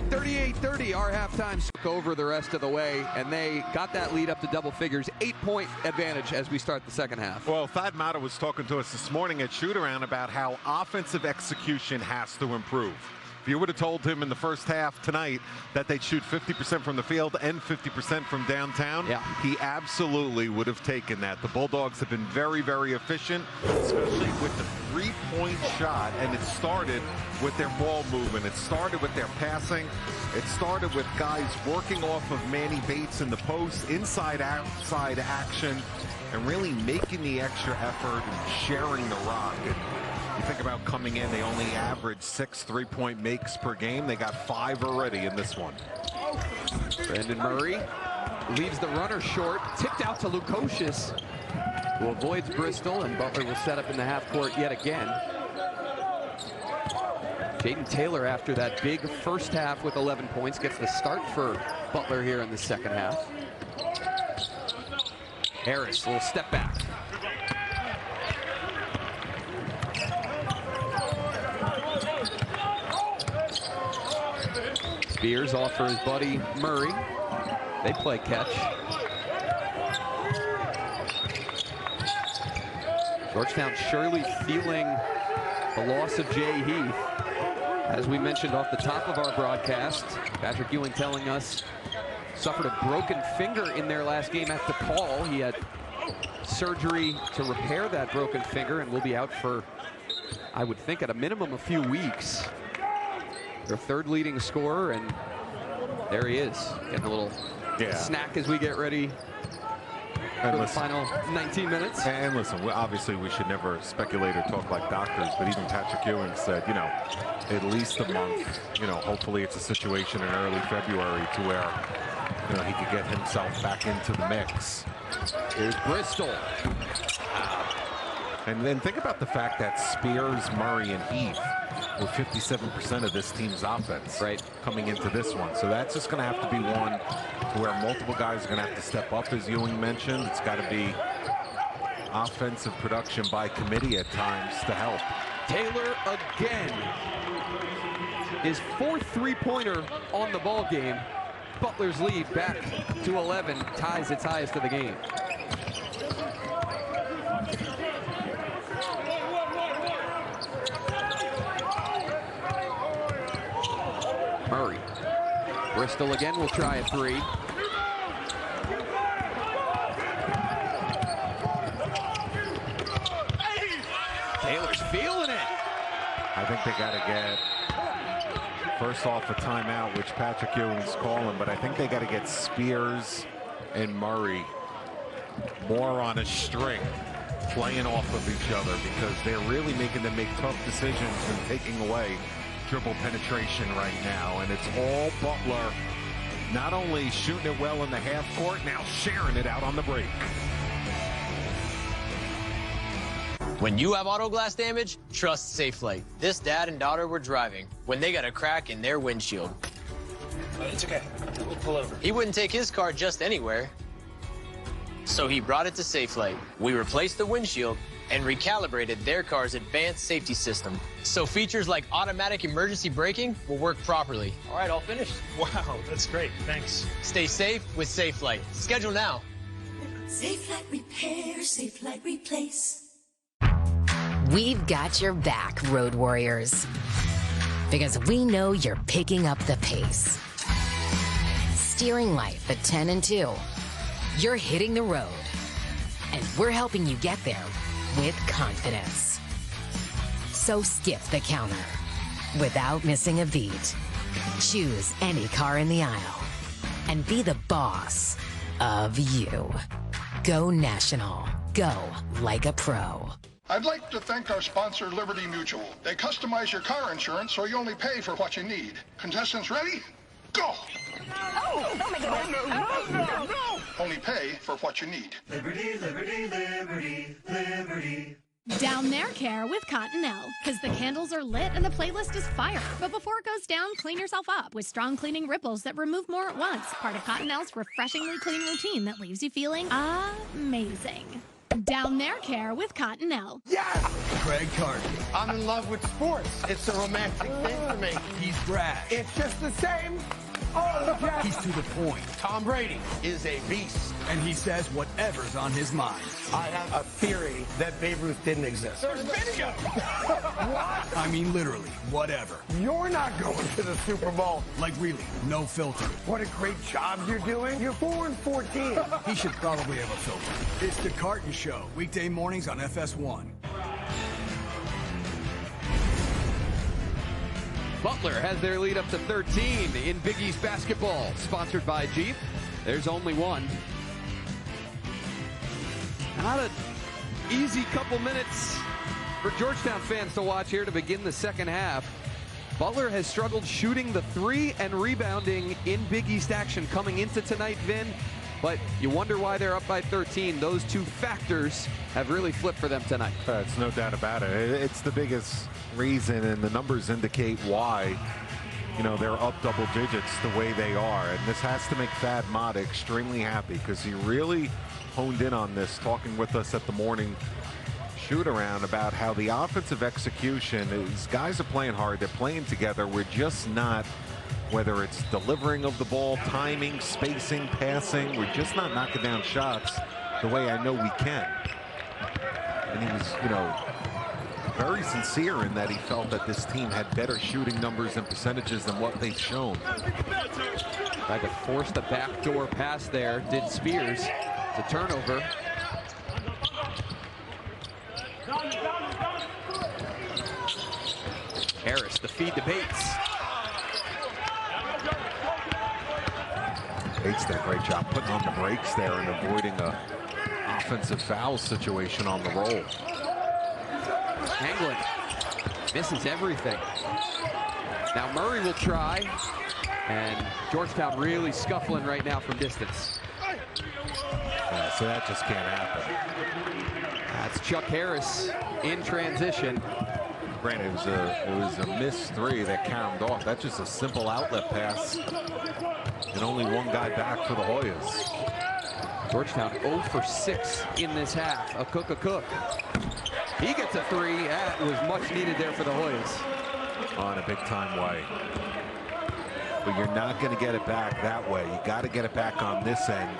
38-30, our halftime took over the rest of the way, and they got that lead up to double figures. 8-point advantage as we start the second half. Well, Thad Matta was talking to us this morning at shoot-around about how offensive execution has to improve. If you would have told him in the first half tonight that they'd shoot 50% from the field and 50% from downtown, he absolutely would have taken that. The Bulldogs have been very, very efficient, especially with the three-point shot, and it started with their ball movement. It started with their passing. It started with guys working off of Manny Bates in the post, inside-outside action, and really making the extra effort and sharing the rock. And you think about coming in, they only average 6 3-point makes per game. They got 5 already in this one. Brandon Murray leaves the runner short, tipped out to Lukosius, who avoids Bristol, and Butler will set up in the half court yet again. Jaden Taylor, after that big first half with 11 points, gets the start for Butler here in the second half. Harris, a little step back. Spears off for his buddy Murray. They play catch. Georgetown surely feeling the loss of Jay Heath. As we mentioned off the top of our broadcast, Patrick Ewing telling us suffered a broken finger in their last game at DePaul. He had surgery to repair that broken finger and will be out for, I would think, at a minimum a few weeks. Their third leading scorer, and there he is, getting a little snack as we get ready for the final 19 minutes. And listen, obviously we should never speculate or talk like doctors, but even Patrick Ewing said, you know, at least a month, you know, hopefully it's a situation in early February to where, you know, he could get himself back into the mix. Here's Bristol. And then think about the fact that Spears, Murray, and Heath were 57% of this team's offense coming into this one. So that's just going to have to be one where multiple guys are going to have to step up, as Ewing mentioned. It's got to be offensive production by committee at times to help. Taylor again. His fourth three-pointer on the ball game. Butler's lead back to 11, ties its highest of the game. Murray. Bristol again will try a three. Taylor's feeling it. I think they got to get, first off, a timeout, which Patrick Ewing's calling, but I think they got to get Spears and Murray more on a string, playing off of each other, because they're really making them make tough decisions and taking away dribble penetration right now. And it's all Butler, not only shooting it well in the half court, now sharing it out on the break. When you have auto glass damage, trust SafeLight. This dad and daughter were driving when they got a crack in their windshield. It's okay. We'll pull over. He wouldn't take his car just anywhere, so he brought it to SafeLight. We replaced the windshield and recalibrated their car's advanced safety system, so features like automatic emergency braking will work properly. All right, all finished. Wow, that's great. Thanks. Stay safe with SafeLight. Schedule now. SafeLight Repair, SafeLight Replace. We've got your back, Road Warriors, because we know you're picking up the pace. Steering life at 10 and 2. You're hitting the road, and we're helping you get there with confidence. So skip the counter without missing a beat. Choose any car in the aisle and be the boss of you. Go national. Go like a pro. I'd like to thank our sponsor, Liberty Mutual. They customize your car insurance so you only pay for what you need. Contestants ready? Go! Oh my God. No! Only pay for what you need. Liberty, liberty, liberty, liberty. Down their care with Cottonelle, because the candles are lit and the playlist is fire. But before it goes down, clean yourself up with strong cleaning ripples that remove more at once. Part of Cottonelle's refreshingly clean routine that leaves you feeling amazing. Down their care with Cottonelle. Yes! Craig Carter. I'm in love with sports. It's a romantic thing for me. He's brash. It's just the same. Oh, yeah. He's to the point. Tom Brady is a beast. And he says whatever's on his mind. I have a theory that Babe Ruth didn't exist. There's video. What? I mean, literally, whatever. You're not going to the Super Bowl. Like, really, no filter. What a great job you're doing. You're 4-14. He should probably have a filter. It's the Carton Show, weekday mornings on FS1. Butler has their lead up to 13 in Big East basketball, sponsored by Jeep. There's only one. Not an easy couple minutes for Georgetown fans to watch here to begin the second half. Butler has struggled shooting the three and rebounding in Big East action coming into tonight, Vin. But you wonder why they're up by 13. Those two factors have really flipped for them tonight. It's no doubt about it. It's the biggest reason, and the numbers indicate why, you know, they're up double digits the way they are. And this has to make Thad Mott extremely happy, because he really honed in on this, talking with us at the morning shoot around about how the offensive execution is, guys are playing hard, they're playing together. We're just not, whether it's delivering of the ball, timing, spacing, passing, we're just not knocking down shots the way I know we can. And he was, you know, very sincere in that he felt that this team had better shooting numbers and percentages than what they've shown. Tried to force the backdoor pass there, did Spears. It's a turnover. Harris, the feed to Bates. Bates did a great job putting on the brakes there and avoiding a offensive foul situation on the roll. Anglin misses everything. Now Murray will try, and Georgetown really scuffling right now from distance. Yeah, so that just can't happen. That's Chuck Harris in transition. Granted, it was a missed three that caromed off. That's just a simple outlet pass, and only one guy back for the Hoyas. Georgetown 0 for 6 in this half. A Cook. He gets a three. That was much needed there for the Hoyas. On a big-time way. But you're not going to get it back that way. You got to get it back on this end.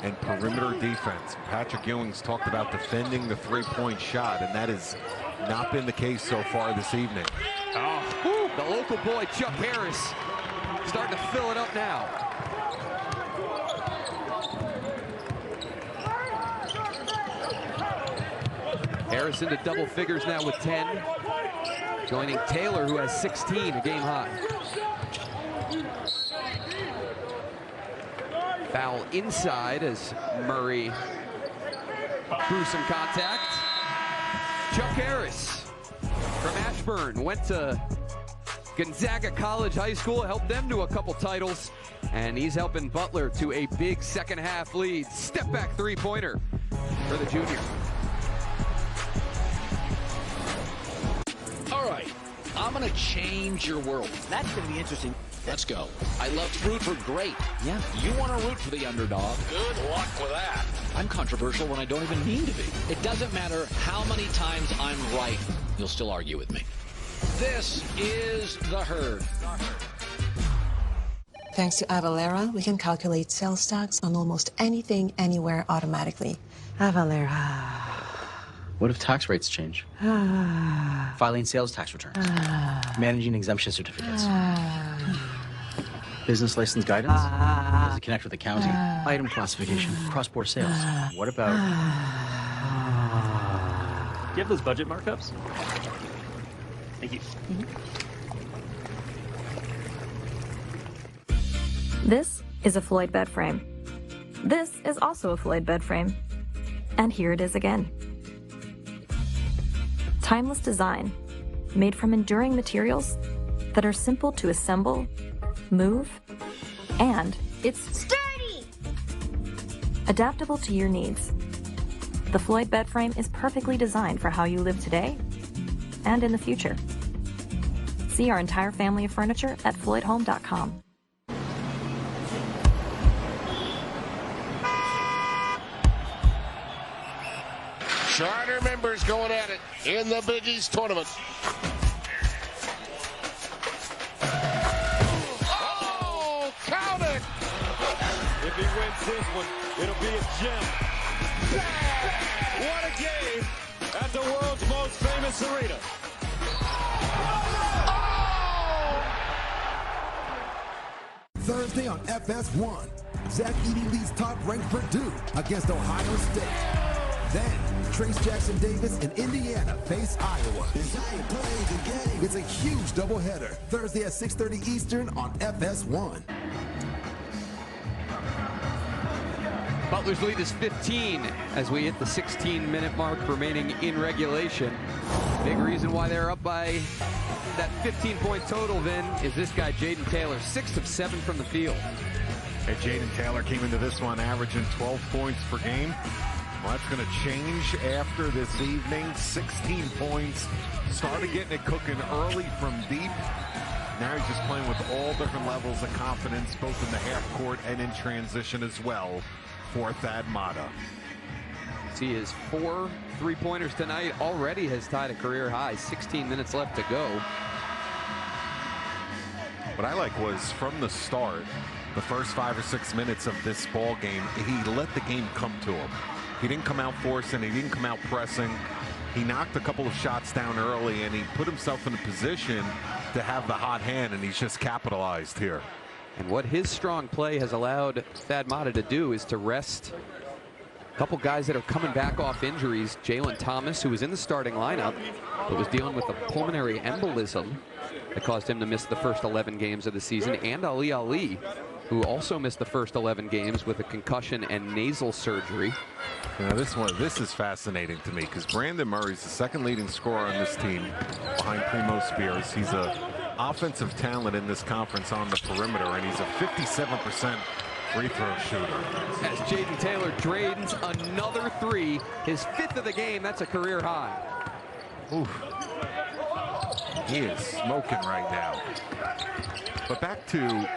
And perimeter defense. Patrick Ewing's talked about defending the three-point shot, and that has not been the case so far this evening. Oh, the local boy, Chuck Harris, starting to fill it up now. Harris into double figures now with 10. Joining Taylor, who has 16, a game high. Foul inside as Murray threw some contact. Chuck Harris from Ashburn went to Gonzaga College High School, helped them to a couple titles, and he's helping Butler to a big second half lead. Step back three-pointer for the junior. All right, I'm gonna change your world. That's gonna be interesting. Let's go. I love to root for great. Yeah. You want to root for the underdog. Good luck with that. I'm controversial when I don't even mean to be. It doesn't matter how many times I'm right. You'll still argue with me. This is The Herd. Thanks to Avalara, we can calculate sales tax on almost anything, anywhere automatically. Avalara. What if tax rates change? Filing sales tax returns. Managing exemption certificates. Business license guidance? Does it connect with accounting? Item classification? Cross-border sales? What about... Do you have those budget markups? Thank you. This is a Floyd bed frame. This is also a Floyd bed frame. And here it is again. Timeless design, made from enduring materials that are simple to assemble, move, and it's Sturdy! adaptable to your needs. The Floyd bed frame is perfectly designed for how you live today and in the future. See our entire family of furniture at floydhome.com. Charter members going at it in the Big East tournament. Oh, count it! If he wins this one, it'll be a gem. What a game at the world's most famous arena. Thursday on FS1, Zach Edey leads top-ranked Purdue against Ohio State. Then, Trace Jackson Davis and Indiana face Iowa. It's a huge doubleheader, Thursday at 6:30 Eastern on FS1. Butler's lead is 15 as we hit the 16-minute mark remaining in regulation. Big reason why they're up by that 15-point total then is this guy, Jaden Taylor, 6 of 7 from the field. And Jaden Taylor came into this one averaging 12 points per game. Well, that's going to change after this evening. 16 points. Started getting it cooking early from deep. Now he's just playing with all different levels of confidence, both in the half court and in transition as well for Thad Matta. See his 4 3-pointers tonight, already has tied a career high. 16 minutes left to go. What I like was from the start, the first 5 or 6 minutes of this ball game, he let the game come to him. He didn't come out forcing, he didn't come out pressing. He knocked a couple of shots down early, and he put himself in a position to have the hot hand, and he's just capitalized here. And what his strong play has allowed Thad Matta to do is to rest a couple guys that are coming back off injuries. Jalen Thomas, who was in the starting lineup, but was dealing with a pulmonary embolism that caused him to miss the first 11 games of the season, and Ali, who also missed the first 11 games with a concussion and nasal surgery. You know, this is fascinating to me because Brandon Murray's the second leading scorer on this team behind Primo Spears. He's a offensive talent in this conference on the perimeter, and he's a 57% free throw shooter. As Jaden Taylor drains another 3, his 5th of the game. That's a career high. Oof. He is smoking right now. But back to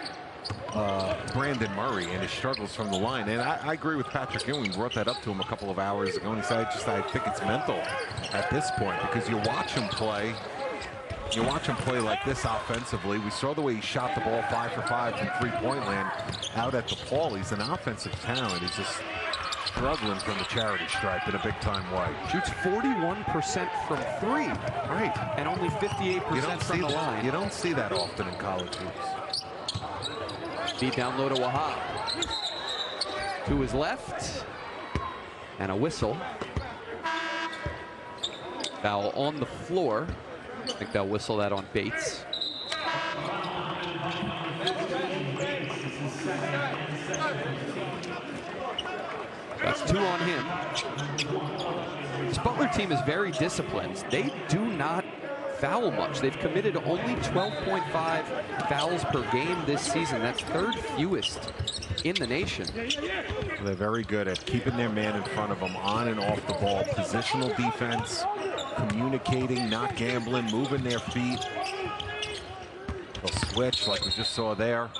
Brandon Murray and his struggles from the line, and I agree with Patrick Ewing. Brought that up to him a couple of hours ago, and he said, I think it's mental at this point because you watch him play. You watch him play like this offensively. We saw the way he shot the ball 5 for 5 from three-point land out at the Paul. He's an offensive talent. He's just struggling from the charity stripe in a big-time way. Shoots 41% from 3. Right. And only 58% from the line. You don't see that often in college hoops. Feed down low to Wahab. To his left. And a whistle. Foul on the floor. I think they'll whistle that on Bates. That's 2 on him. This Butler team is very disciplined. They do not foul much. They've committed only 12.5 fouls per game this season. That's 3rd fewest in the nation. They're very good at keeping their man in front of them on and off the ball. Positional defense, communicating, not gambling, moving their feet. They'll switch like we just saw there.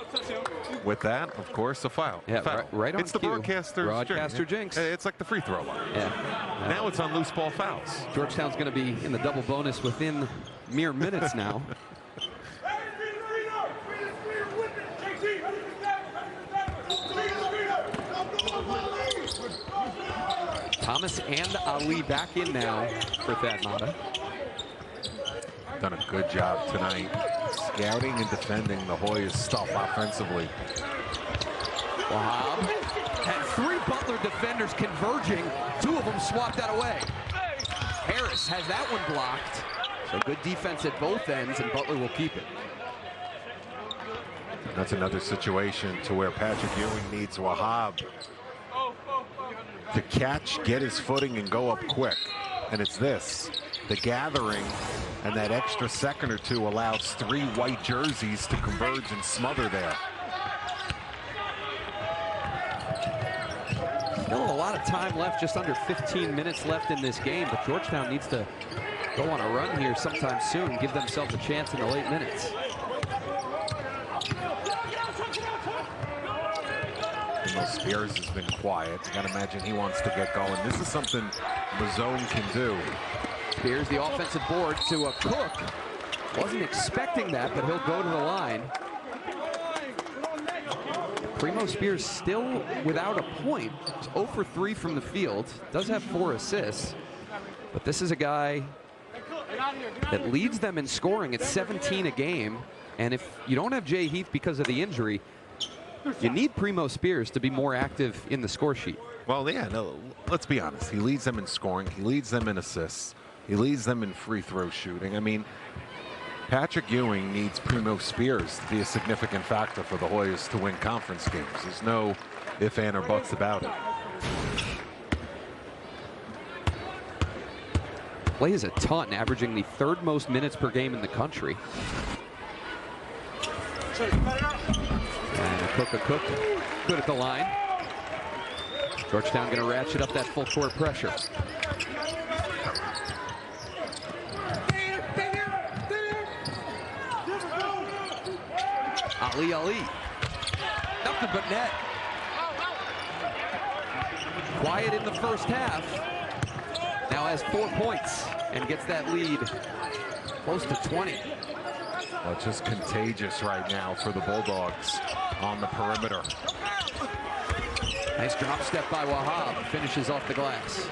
With that, of course, a foul. Yeah, foul. Right on It's the cue. broadcaster jinx. It's like the free throw line. Yeah. Now it's on loose ball fouls. Georgetown's going to be in the double bonus within mere minutes now. Thomas and Ali back in now for Thad Matta. Done a good job tonight scouting and defending the Hoyas stuff offensively. Wahab had 3 Butler defenders converging. 2 of them swapped that away. Harris has that one blocked. So good defense at both ends, and Butler will keep it. That's another situation to where Patrick Ewing needs Wahab to catch, get his footing, and go up quick. And it's this. the gathering and that extra second or two allows 3 white jerseys to converge and smother there. Still a lot of time left, just under 15 minutes left in this game, but Georgetown needs to go on a run here sometime soon, give themselves a chance in the late minutes. Spears has been quiet. You gotta imagine he wants to get going. This is something Mozone can do. Spears the offensive board to a Cook. Wasn't expecting that, but he'll go to the line. Primo Spears still without a point. He's 0 for 3 from the field. Does have 4 assists, but this is a guy that leads them in scoring at 17 a game. And if you don't have Jay Heath because of the injury, you need Primo Spears to be more active in the score sheet. Well, yeah, no, let's be honest. He leads them in scoring. He leads them in assists. He leads them in free throw shooting. I mean, Patrick Ewing needs Primo Spears to be a significant factor for the Hoyas to win conference games. There's no if, and, or buts about it. Plays a ton, averaging the 3rd most minutes per game in the country. And a Cook good at the line. Georgetown going to ratchet up that full court pressure. Ali. Nothing but net. Quiet in the first half. Now has 4 points and gets that lead close to 20. Well, it's just contagious right now for the Bulldogs on the perimeter. Nice drop step by Wahab. Finishes off the glass.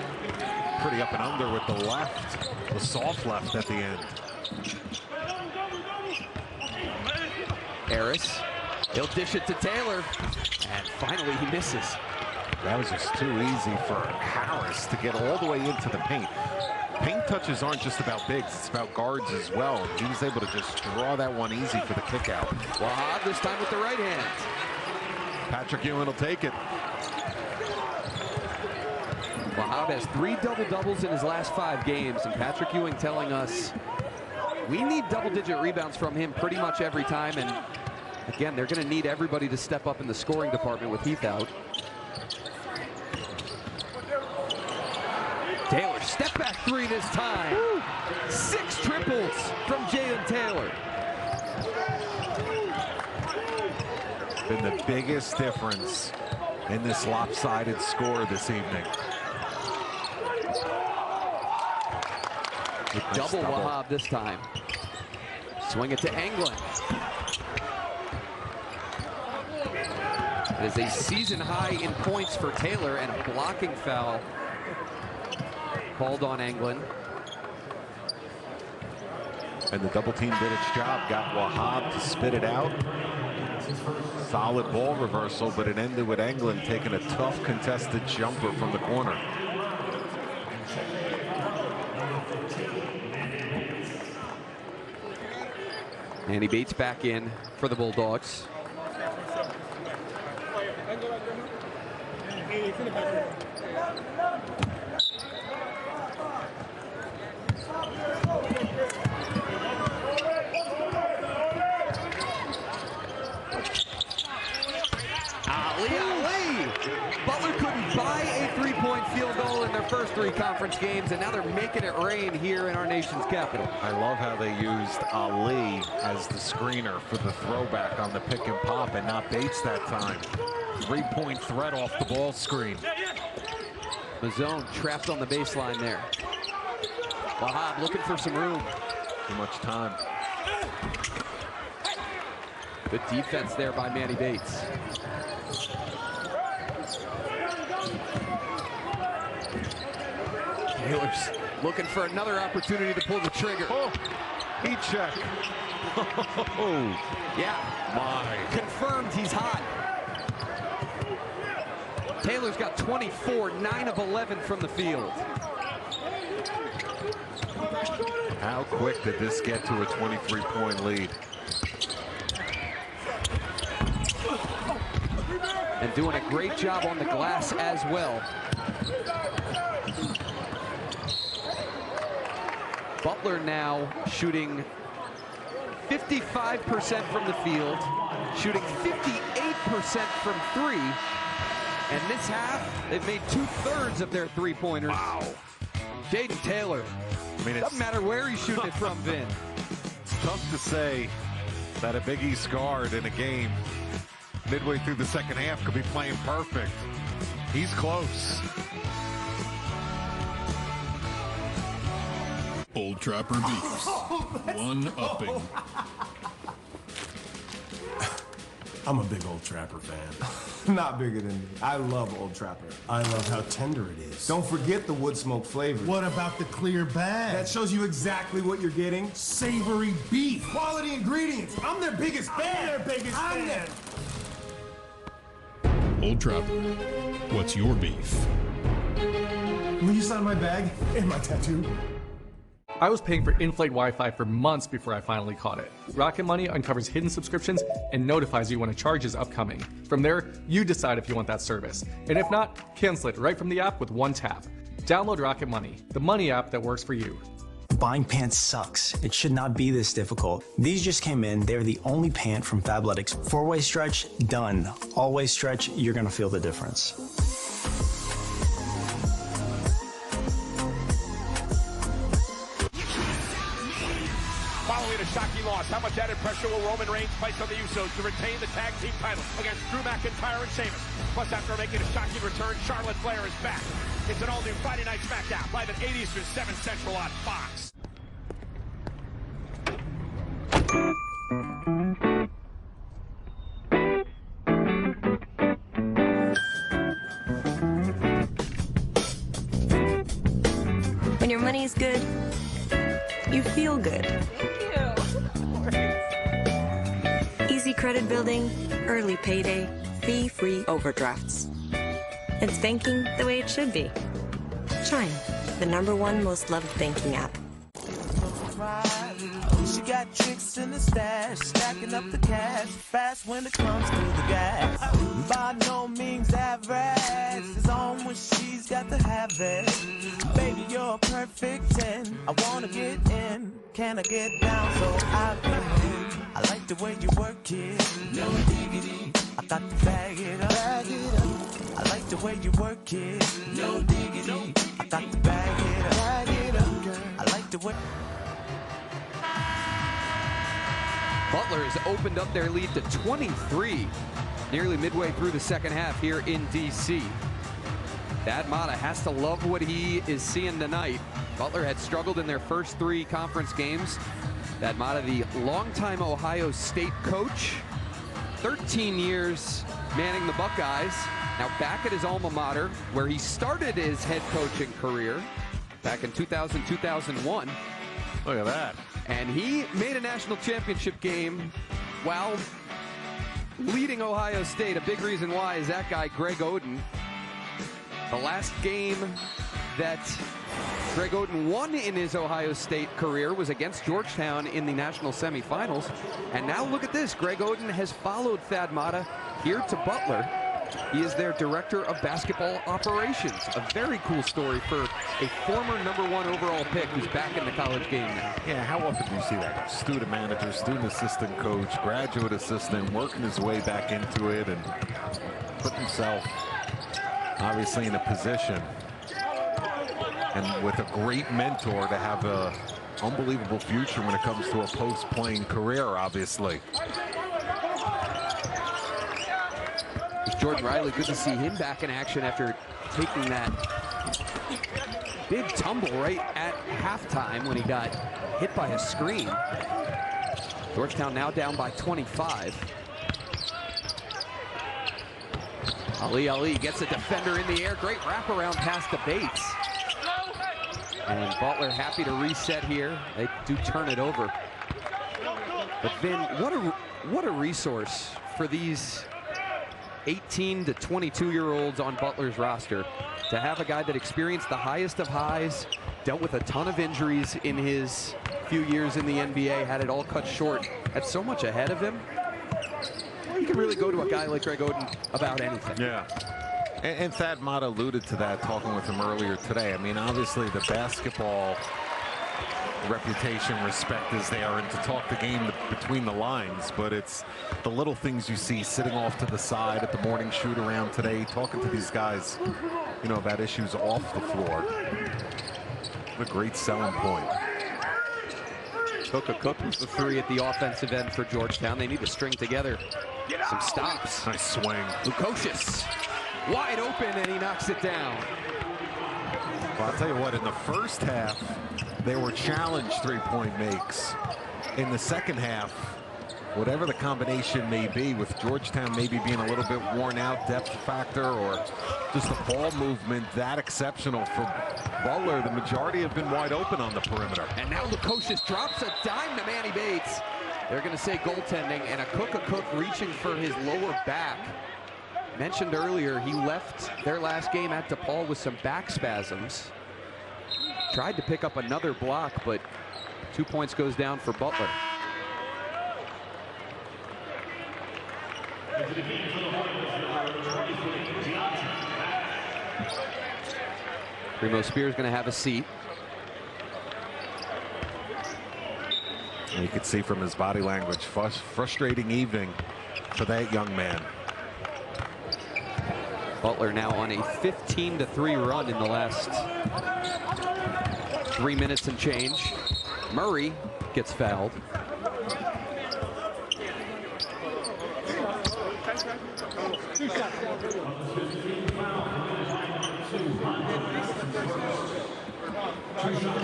Pretty up and under with the left. The soft left at the end. Harris. He'll dish it to Taylor. And finally he misses. That was just too easy for Harris to get all the way into the paint. Paint touches aren't just about bigs, it's about guards as well. He was able to just draw that one easy for the kick out. Wahab this time with the right hand. Patrick Ewing will take it. Wahab has 3 double-doubles in his last 5 games, and Patrick Ewing telling us we need double-digit rebounds from him pretty much every time. And again, they're going to need everybody to step up in the scoring department with Heath out. Taylor, step back 3 this time. Woo. 6 triples from Jalen Taylor. Been the biggest difference in this lopsided score this evening. Double Wahab this time. Swing it to Anglin. It is a season high in points for Taylor, and a blocking foul called on Anglin. And the double team did its job. Got Wahab to spit it out. Solid ball reversal, but it ended with Anglin taking a tough contested jumper from the corner. Manny Bates back in for the Bulldogs. Butler couldn't buy a 3-point field goal in their first 3 conference games, and now they're making it rain here in our nation's capital. I love how they used Ali as the screener for the throwback on the pick and pop, and not Bates that time. 3-point threat off the ball screen. Mozone trapped on the baseline there. Wahab looking for some room. Too much time. Good defense there by Manny Bates. Taylor's looking for another opportunity to pull the trigger. Oh, heat check. Oh, yeah. My. Confirmed he's hot. Taylor's got 24, 9 of 11 from the field. How quick did this get to a 23-point lead? And doing a great job on the glass as well. Butler now shooting 55% from the field, shooting 58% from three. And this half, they've made 2/3 of their three-pointers. Wow. Jaden Taylor. I mean, doesn't matter where he's shooting it from, Vin. It's tough to say that a Big East guard in a game midway through the second half could be playing perfect. He's close. Old Trapper beats. One-upping. I'm a big Old Trapper fan. Not bigger than me. I love Old Trapper. I love how tender it is. Don't forget the wood smoke flavor. What about the clear bag? That shows you exactly what you're getting. Savory beef. Quality ingredients. I'm their biggest fan. I'm their Old Trapper, what's your beef? Will you sign my bag and my tattoo? I was paying for in-flight Wi-Fi for months before I finally caught it. Rocket Money uncovers hidden subscriptions and notifies you when a charge is upcoming. From there, you decide if you want that service. And if not, cancel it right from the app with one tap. Download Rocket Money, the money app that works for you. Buying pants sucks. It should not be this difficult. These just came in. They're the only pant from Fabletics. 4-way stretch, done. All-way stretch, you're gonna feel the difference. Following a shocking loss, how much added pressure will Roman Reigns place on the Usos to retain the tag team title against Drew McIntyre and Sheamus? Plus, after making a shocking return, Charlotte Flair is back. It's an all-new Friday Night SmackDown, live at 8 Eastern, 7 Central on Fox. When your money's good, you feel good. Easy credit building, early payday, fee-free overdrafts. It's banking the way it should be. Chime, the #1 most loved banking app. She got tricks in the stash, stacking up the cash fast when it comes to the gas. By no means average, it's on when she's got to have it. Baby, you're a perfect 10. I wanna get in, can I get down so I can win? I like the way you work it, no diggity. I got to bag it up, I like the way you work it, no diggity. I got to bag it up, girl. I like the way. Butler has opened up their lead to 23, nearly midway through the second half here in D.C. Thad Matta has to love what he is seeing tonight. Butler had struggled in their first 3 conference games. Thad Matta, the longtime Ohio State coach, 13 years manning the Buckeyes, now back at his alma mater, where he started his head coaching career back in 2000-2001. Look at that. And he made a national championship game while leading Ohio State. A big reason why is that guy, Greg Oden. The last game that Greg Oden won in his Ohio State career was against Georgetown in the national semifinals. And now look at this. Greg Oden has followed Thad Matta here to Butler. He is their director of basketball operations. A very cool story for a former #1 overall pick who's back in the college game now. Yeah, how often do you see that? Student manager, student assistant coach, graduate assistant, working his way back into it and put himself obviously in a position. And with a great mentor to have a unbelievable future when it comes to a post-playing career, obviously. Jordan Riley, good to see him back in action after taking that big tumble right at halftime when he got hit by a screen. Georgetown now down by 25. Ali gets a defender in the air. Great wraparound pass to Bates. And Butler happy to reset here. They do turn it over. But Vin, what a resource for these 18 to 22-year-olds on Butler's roster to have a guy that experienced the highest of highs, dealt with a ton of injuries in his few years in the NBA, had it all cut short, had so much ahead of him. You can really go to a guy like Greg Oden about anything. Yeah. And Thad Matta alluded to that talking with him earlier today. I mean, obviously the basketball reputation, respect is there, and to talk the game between the lines. But it's the little things you see, sitting off to the side at the morning shoot around today, talking to these guys, you know, about issues off the floor. What a great selling point. Cook was the three at the offensive end for Georgetown. They need to string together some stops. Nice swing. Lukosius wide open, and he knocks it down. Well, I'll tell you what, in the first half, they were challenged three-point makes. In the second half, whatever the combination may be, with Georgetown maybe being a little bit worn out, depth factor, or just the ball movement that exceptional for Butler, the majority have been wide open on the perimeter. And now Lukosius drops a dime to Manny Bates. They're going to say goaltending, and a Cook reaching for his lower back. Mentioned earlier, he left their last game at DePaul with some back spasms. Tried to pick up another block, but 2 points goes down for Butler. Primo Spears going to have a seat. And you could see from his body language, frustrating evening for that young man. Butler now on a 15-3 run in the last 3 minutes and change. Murray gets fouled.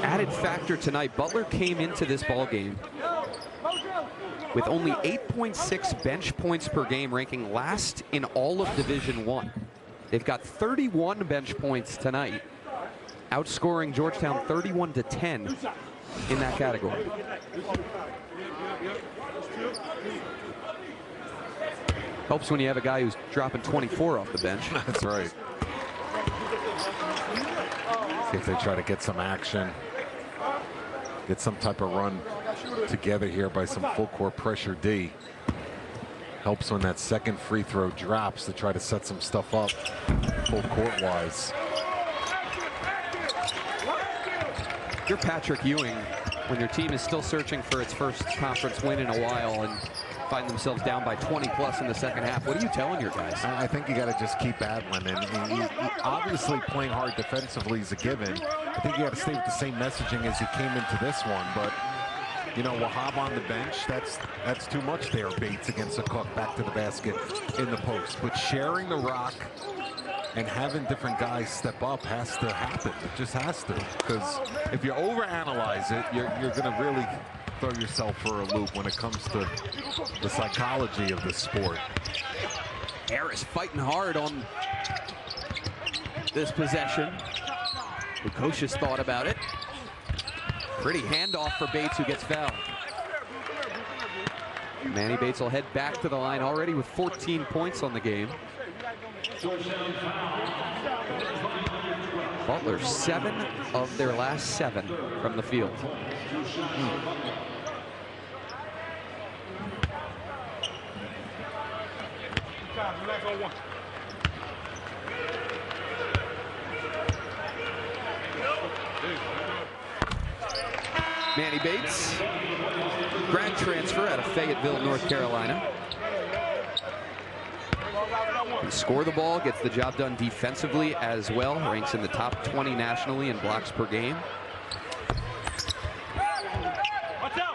Added factor tonight, Butler came into this ball game with only 8.6 bench points per game, ranking last in all of Division I. They've got 31 bench points tonight, outscoring Georgetown 31-10 in that category. Helps when you have a guy who's dropping 24 off the bench. That's right. See if they try to get some action, get some type of run together here by some full court pressure D. Helps when that second free throw drops to try to set some stuff up full court wise. You're Patrick Ewing when your team is still searching for its first conference win in a while and find themselves down by 20 plus in the second half. What are you telling your guys? I think you got to just keep battling, and he obviously playing hard defensively is a given. I think you got to stay with the same messaging as you came into this one, but you know, Wahab on the bench, that's too much there. Bates against a Cook, back to the basket in the post. But sharing the rock and having different guys step up has to happen. It just has to. Because if you overanalyze it, you're going to really throw yourself for a loop when it comes to the psychology of this sport. Harris fighting hard on this possession. Lukosius thought about it. Pretty handoff for Bates, who gets fouled. Manny Bates will head back to the line already with 14 points on the game. Butler, 7 of their last 7 from the field. Manny Bates, grad transfer out of Fayetteville, North Carolina. He score the ball, gets the job done defensively as well, ranks in the top 20 nationally in blocks per game.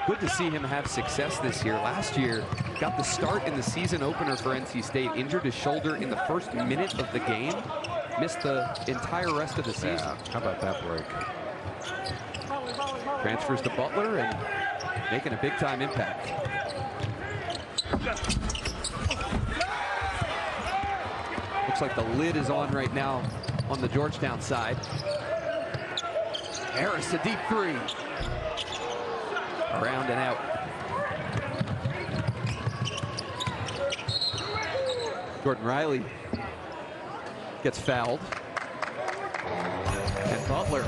Good to see him have success this year. Last year, got the start in the season opener for NC State, injured his shoulder in the first minute of the game, missed the entire rest of the season. How about that break? Transfers to Butler and making a big-time impact. Looks like the lid is on right now on the Georgetown side. Harris, a deep three. Around and out. Gordon Riley gets fouled. And Butler,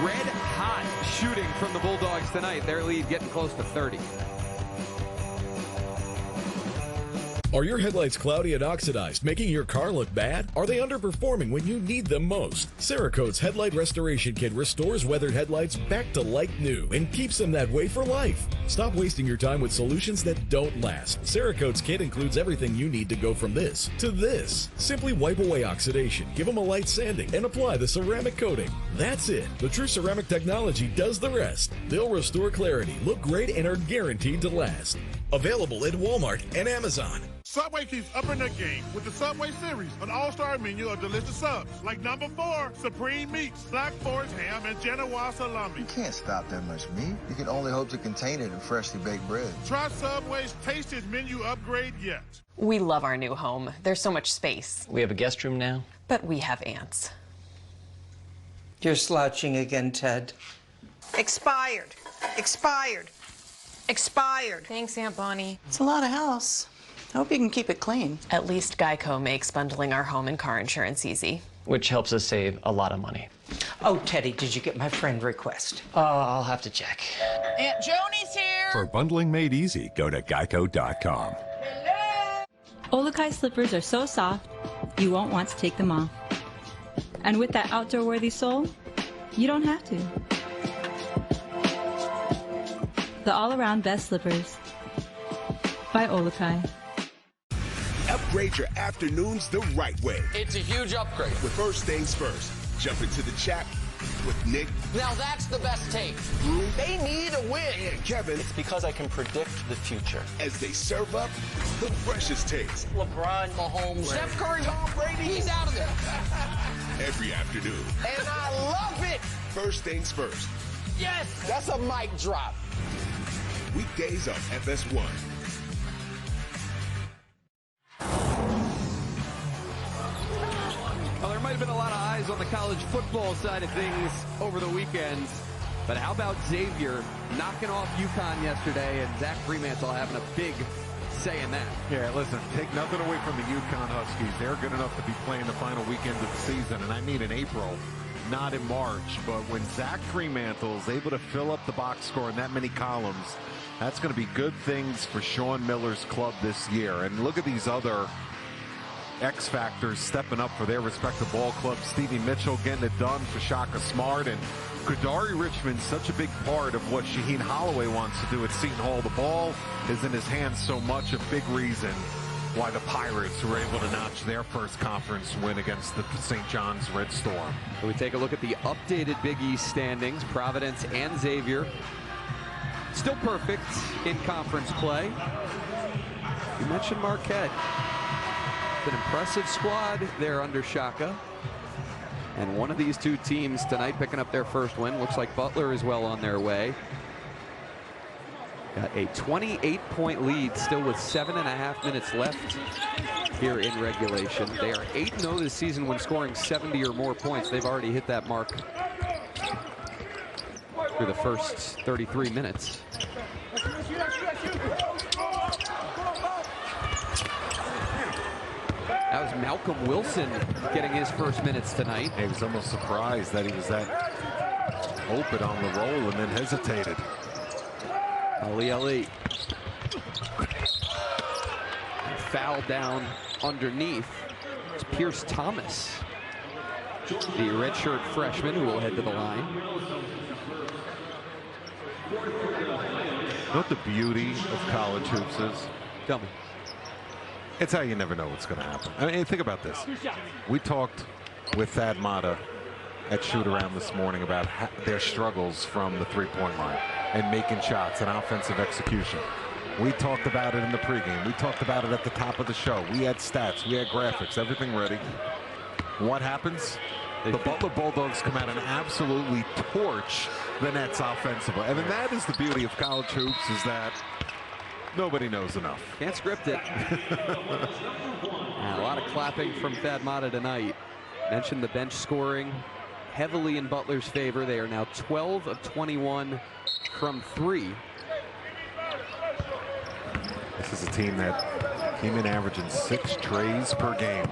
red hot shooting from the Bulldogs tonight. Their lead getting close to 30. Are your headlights cloudy and oxidized, making your car look bad? Are they underperforming when you need them most? Cerakote's Headlight Restoration Kit restores weathered headlights back to like new and keeps them that way for life. Stop wasting your time with solutions that don't last. Cerakote's kit includes everything you need to go from this to this. Simply wipe away oxidation, give them a light sanding, and apply the ceramic coating. That's it. The True Ceramic technology does the rest. They'll restore clarity, look great, and are guaranteed to last. Available at Walmart and Amazon. Subway keeps upping their game with the Subway Series, an all-star menu of delicious subs, like number 4, Supreme Meats, Black Forest Ham, and Genoa Salami. You can't stop that much meat. You can only hope to contain it in freshly baked bread. Try Subway's tastiest menu upgrade yet. We love our new home. There's so much space. We have a guest room now. But we have ants. You're slouching again, Ted. Expired. Expired. Expired. Thanks, Aunt Bonnie. It's a lot of house. I hope you can keep it clean. At least Geico makes bundling our home and car insurance easy. Which helps us save a lot of money. Oh, Teddy, did you get my friend request? I'll have to check. Aunt Joni's here. For bundling made easy, go to geico.com. Olukai slippers are so soft, you won't want to take them off. And with that outdoor-worthy sole, you don't have to. The all-around best slippers by Olukai. Upgrade your afternoons the right way. It's a huge upgrade. With First Things First. Jump into the chat with Nick. Now that's the best take. Drew. They need a win. And Kevin. It's because I can predict the future. As they serve up the freshest takes. LeBron, Mahomes, Steph Curry, Tom Brady. He's out of there. Every afternoon. And I love it. First Things First. Yes. That's a mic drop. Weekdays on FS1. Well, there might have been a lot of eyes on the college football side of things over the weekend, but how about Xavier knocking off UConn yesterday and Zach Fremantle having a big say in that? Yeah, listen, take nothing away from the UConn Huskies. They're good enough to be playing the final weekend of the season, and I mean in April, not in March. But when Zach Fremantle is able to fill up the box score in that many columns, that's going to be good things for Sean Miller's club this year. And look at these other X factors stepping up for their respective ball clubs. Stevie Mitchell getting it done for Shaka Smart, and Kadari Richmond's such a big part of what Shaheen Holloway wants to do at Seton Hall. The ball is in his hands so much, a big reason why the Pirates were able to notch their first conference win against the St. John's Red Storm. We take a look at the updated Big East standings. Providence and Xavier still perfect in conference play. You mentioned Marquette. An impressive squad there under Shaka. And one of these two teams tonight picking up their first win. Looks like Butler is well on their way. Got a 28-point lead still with 7.5 minutes left here in regulation. They are 8-0 this season when scoring 70 or more points. They've already hit that mark through the first 33 minutes. That was Malcolm Wilson getting his first minutes tonight. He was almost surprised that he was that open on the roll and then hesitated. Ali. Foul down underneath. It's Pierce Thomas, the redshirt freshman who will head to the line. You know what the beauty of college hoops is? Tell me. It's how you never know what's going to happen. I mean, think about this. We talked with Thad Matta at shoot-around this morning about their struggles from the three-point line and making shots and offensive execution. We talked about it in the pregame. We talked about it at the top of the show. We had stats. We had graphics. Everything ready. What happens? The Butler Bulldogs come out and absolutely torch the Nets offensively. I mean, that is the beauty of college hoops, is that nobody knows enough. Can't script it. A lot of clapping from Thad Matta tonight. Mentioned the bench scoring heavily in Butler's favor. They are now 12 of 21 from 3. This is a team that came in averaging 6 trays per game.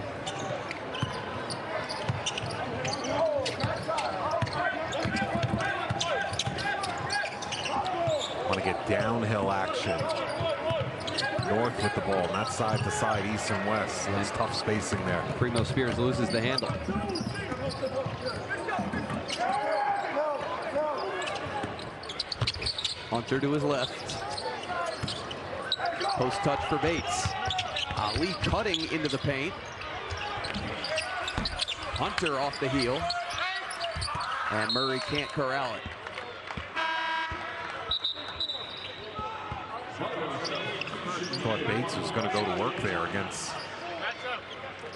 Want to get downhill action. north with the ball, not side to side, east and west. So there's tough spacing there. Primo Spears loses the handle. Hunter to his left. Post touch for Bates. Ali cutting into the paint. Hunter off the heel. And Murray can't corral it. Thought Bates was going to go to work there against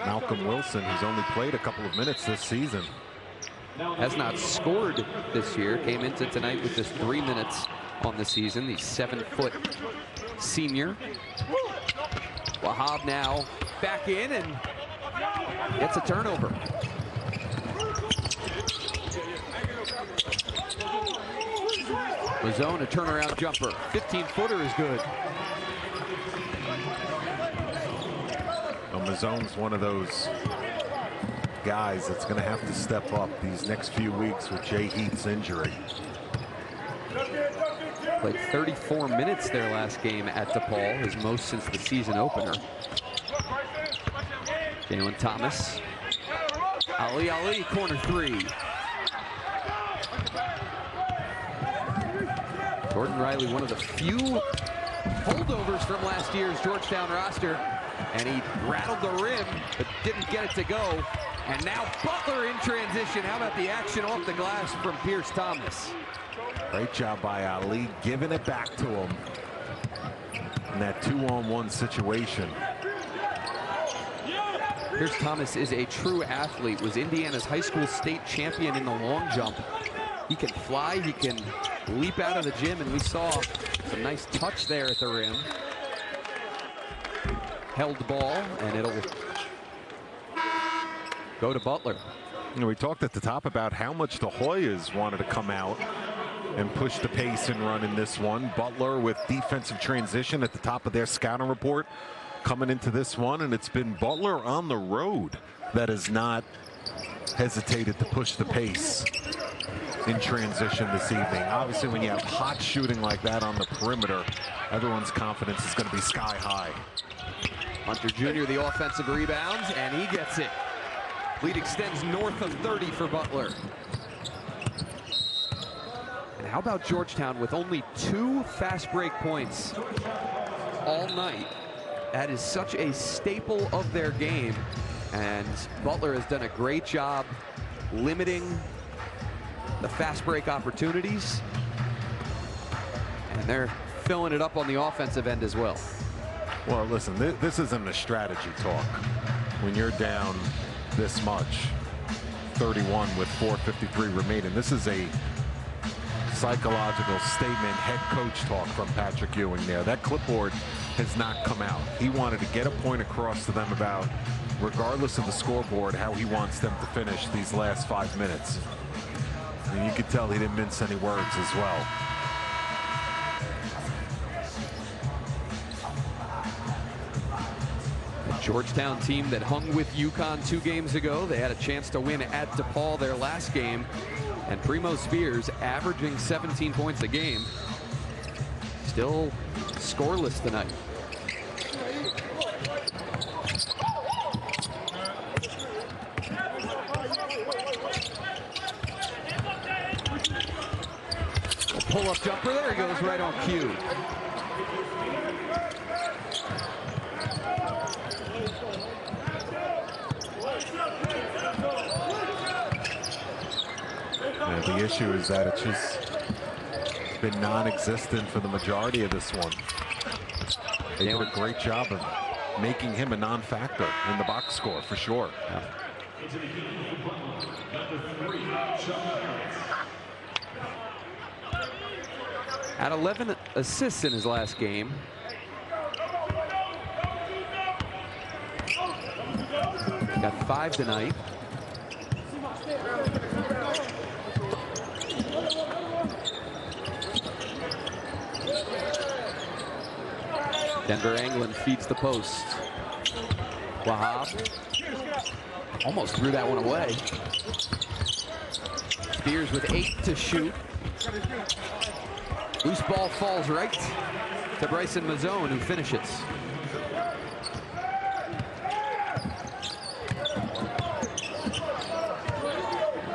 Malcolm Wilson, who's only played a couple of minutes this season. Has not scored this year. Came into tonight with just 3 minutes on the season. The 7-foot senior. Wahab now back in and gets a turnover. Mozone, a turnaround jumper. 15-footer is good. Well, Mozone's one of those guys that's going to have to step up these next few weeks with Jay Heath's injury. Played 34 minutes their last game at DePaul, his most since the season opener. Jalen Thomas. Ali, corner three. Jordan Riley, one of the few holdovers from last year's Georgetown roster. And he rattled the rim, but didn't get it to go. And now Butler in transition. How about the action off the glass from Pierce Thomas? Great job by Ali, giving it back to him in that 2-on-1 situation. Pierce Thomas is a true athlete, was Indiana's high school state champion in the long jump. He can fly, he can leap out of the gym, and we saw some nice touch there at the rim. Held the ball, and it'll go to Butler. You know, we talked at the top about how much the Hoyas wanted to come out and push the pace and run in this one. Butler with defensive transition at the top of their scouting report coming into this one, and it's been Butler on the road that has not hesitated to push the pace in transition this evening. Obviously, when you have hot shooting like that on the perimeter, everyone's confidence is going to be sky high. Hunter Jr. the offensive rebounds, and he gets it. Lead extends north of 30 for Butler. And how about Georgetown with only 2 fast break points all night? That is such a staple of their game. And Butler has done a great job limiting the fast break opportunities. And they're filling it up on the offensive end as well. Well, listen, this isn't a strategy talk. When you're down this much, 31 with 4:53 remaining, this is a psychological statement, head coach talk from Patrick Ewing there. That clipboard has not come out. He wanted to get a point across to them about, regardless of the scoreboard, how he wants them to finish these last 5 minutes. And you could tell he didn't mince any words as well. Georgetown team that hung with UConn 2 games ago. They had a chance to win at DePaul their last game. And Primo Spears averaging 17 points a game. Still scoreless tonight. A pull-up jumper, there he goes, right on cue. The issue is that it's just been non-existent for the majority of this one. They did a great job of making him a non-factor in the box score for sure. Yeah. Had 11 assists in his last game. Got 5 tonight. Denver Anglin feeds the post. Wahab almost threw that one away. Spears with 8 to shoot. Loose ball falls right to Bryson Mozone, who finishes.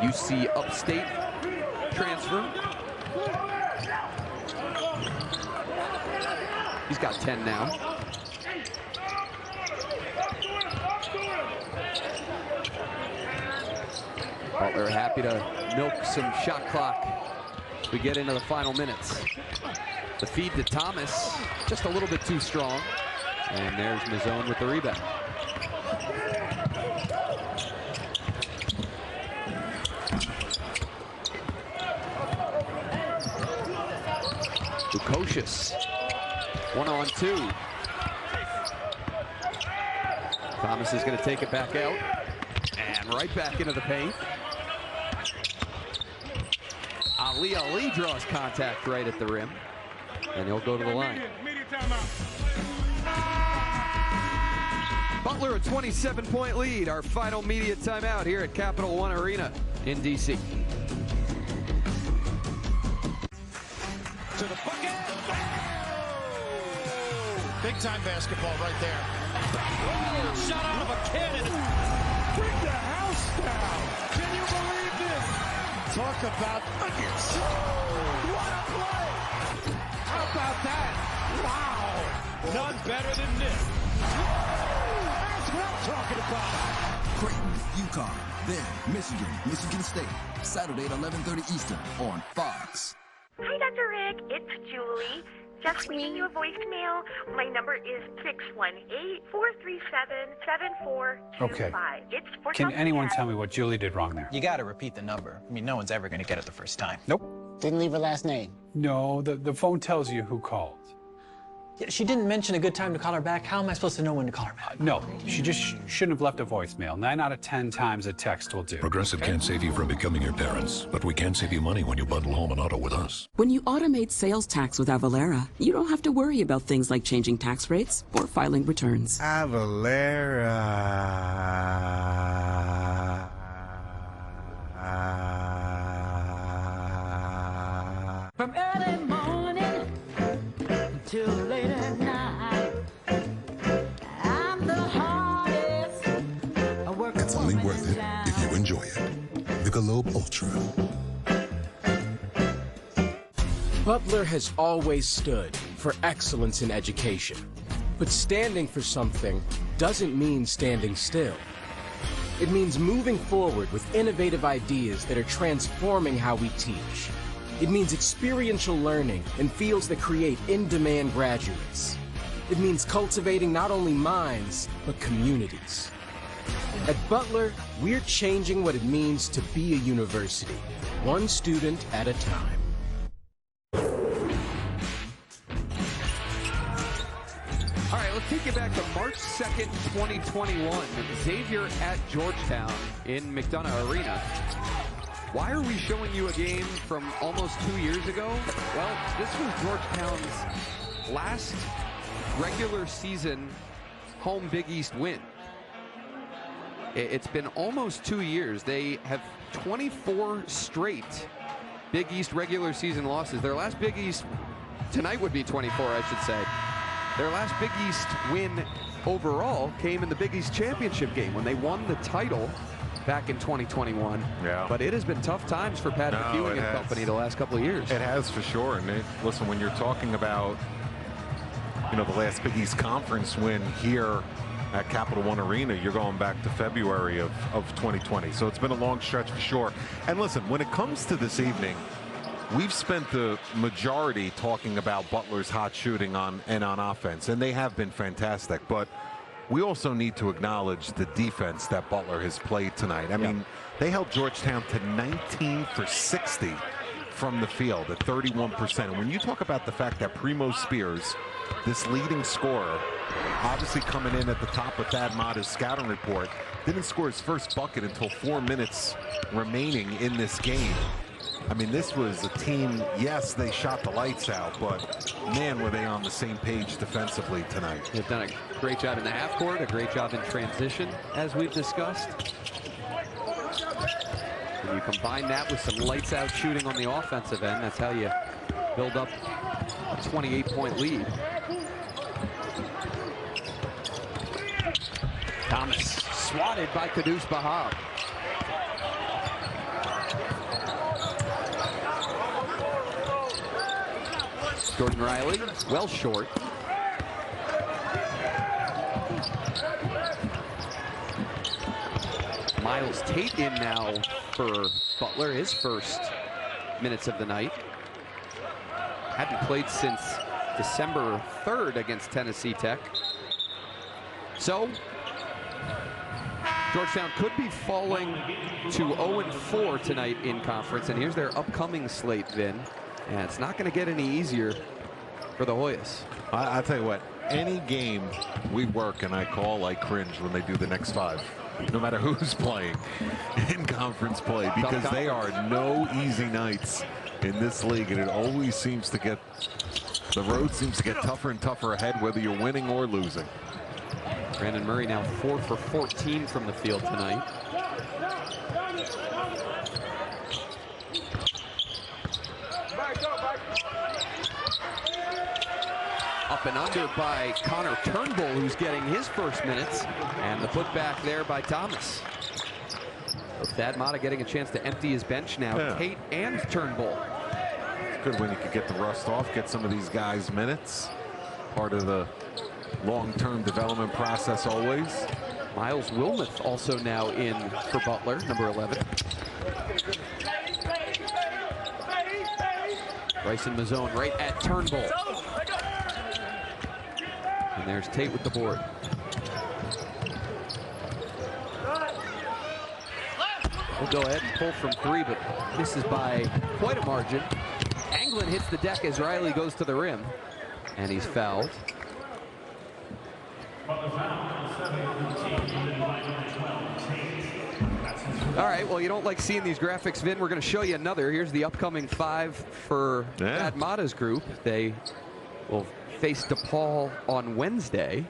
UC Upstate transfer. He's got 10 now. Butler happy to milk some shot clock as we get into the final minutes. The feed to Thomas, just a little bit too strong. And there's Mozone with the rebound. Lukosius, 1-on-2. Thomas is going to take it back out and right back into the paint. Ali draws contact right at the rim, and he'll go to the line. Butler a 27-point lead. Our final media timeout here at Capital One Arena in D.C. To the bucket. Big time basketball right there. Oh, shot out of a cannon. Bring the house down. Can you believe this? Talk about nuggets. What a play. How about that? Wow. None better than this. That's what I'm talking about. Creighton, UConn, then Michigan, Michigan State. Saturday at 11:30 Eastern on Fox. Hi, Dr. Rick. It's Julie. Just leaving you a voicemail. My number is 618-437-7425. Okay. It's for Can anyone tell me what Julie did wrong there? You got to repeat the number. I mean, no one's ever going to get it the first time. Nope. Didn't leave her last name. No, the phone tells you who called. Yeah, she didn't mention a good time to call her back. How am I supposed to know when to call her back? No, she just shouldn't have left a voicemail. 9 out of 10 times a text will do. Progressive can't save you from becoming your parents, but we can save you money when you bundle home and auto with us. When you automate sales tax with Avalara, you don't have to worry about things like changing tax rates or filing returns. Avalara. From early morning till late at night, I'm the hardest. It's only worth it if you enjoy it. Michelob Ultra. Butler has always stood for excellence in education. But standing for something doesn't mean standing still. It means moving forward with innovative ideas that are transforming how we teach. It means experiential learning and fields that create in-demand graduates. It means cultivating not only minds, but communities. At Butler, we're changing what it means to be a university, one student at a time. All right, let's take you back to March 2nd, 2021. Xavier at Georgetown in McDonough Arena. Why are we showing you a game from almost 2 years ago? Well, this was Georgetown's last regular season home Big East win. It's been almost 2 years. They have 24 straight Big East regular season losses. Their last Big East, tonight would be 24, I should say. Their last Big East win overall came in the Big East championship game when they won the title back in 2021. Yeah. But it has been tough times for Pat McEwen and company the last couple of years. It has for sure. And listen, when you're talking about, the last Big East Conference win here at Capital One Arena, you're going back to February of 2020. So it's been a long stretch for sure. And listen, when it comes to this evening, we've spent the majority talking about Butler's hot shooting on offense, and they have been fantastic. But we also need to acknowledge the defense that Butler has played tonight. I mean, they held Georgetown to 19 for 60 from the field at 31%. And when you talk about the fact that Primo Spears, this leading scorer, obviously coming in at the top of Thad Matta's scouting report, didn't score his first bucket until 4 minutes remaining in this game. I mean, this was a team, yes, they shot the lights out, but man, were they on the same page defensively tonight. They've done a great job in the half court, a great job in transition, as we've discussed. And you combine that with some lights out shooting on the offensive end, that's how you build up a 28-point lead. Thomas swatted by Kudus Bahab. Jordan Riley, well short. Miles Tate in now for Butler, his first minutes of the night. Hadn't played since December 3rd against Tennessee Tech. So, Georgetown could be falling to 0-4 tonight in conference, and here's their upcoming slate, Vin. And it's not going to get any easier for the Hoyas. I tell you what, any game we work and I call, I cringe when they do the next 5. No matter who's playing in conference play, because they are no easy nights in this league, and it always seems to get, the road seems to get tougher and tougher ahead, whether you're winning or losing. Brandon Murray now 4 for 14 from the field tonight. Up and under by Connor Turnbull, who's getting his first minutes, and the putback there by Thomas. So Thad Matta getting a chance to empty his bench now. Yeah. Tate and Turnbull. It's good when you could get the rust off, get some of these guys minutes. Part of the long-term development process always. Miles Wilmoth also now in for Butler, number 11. Bryson Mozone right at Turnbull. And there's Tate with the board. We'll go ahead and pull from 3, but misses by quite a margin. Anglin hits the deck as Riley goes to the rim, and he's fouled. All right, well, you don't like seeing these graphics, Vin. We're going to show you another. Here's the upcoming 5 for Thad Matta's group. They will face DePaul on Wednesday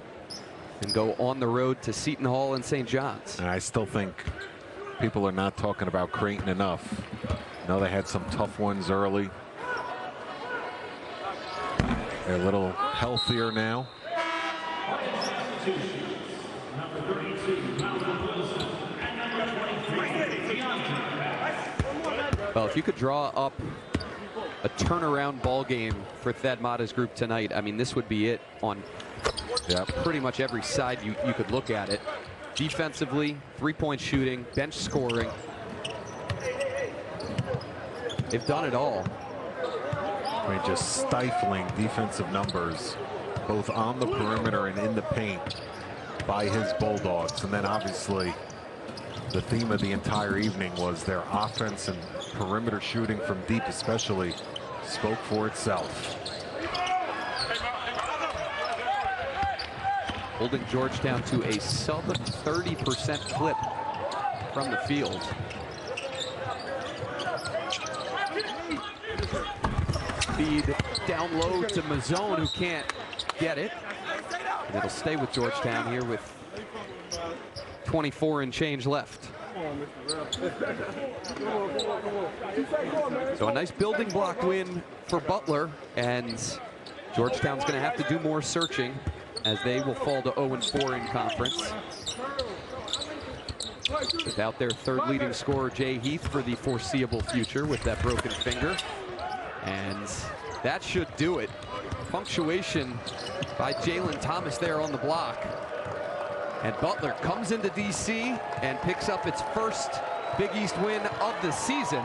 and go on the road to Seton Hall and St. John's. And I still think people are not talking about Creighton enough. I know they had some tough ones early. They're a little healthier now. Well, if you could draw up a turnaround ball game for Thad Matta's group tonight, I mean, this would be it on pretty much every side you could look at it. Defensively, three-point shooting, bench scoring. They've done it all. I mean, just stifling defensive numbers, both on the perimeter and in the paint by his Bulldogs. And then obviously the theme of the entire evening was their offense, and perimeter shooting from deep especially spoke for itself. Holding Georgetown to a sub 30% clip from the field. Feed down low to Mozone, who can't get it. And it'll stay with Georgetown here with 24 and change left. So a nice building block win for Butler, and Georgetown's going to have to do more searching as they will fall to 0-4 in conference. Without their third leading scorer, Jay Heath, for the foreseeable future with that broken finger. And that should do it. Punctuation by Jalen Thomas there on the block. And Butler comes into DC and picks up its first Big East win of the season,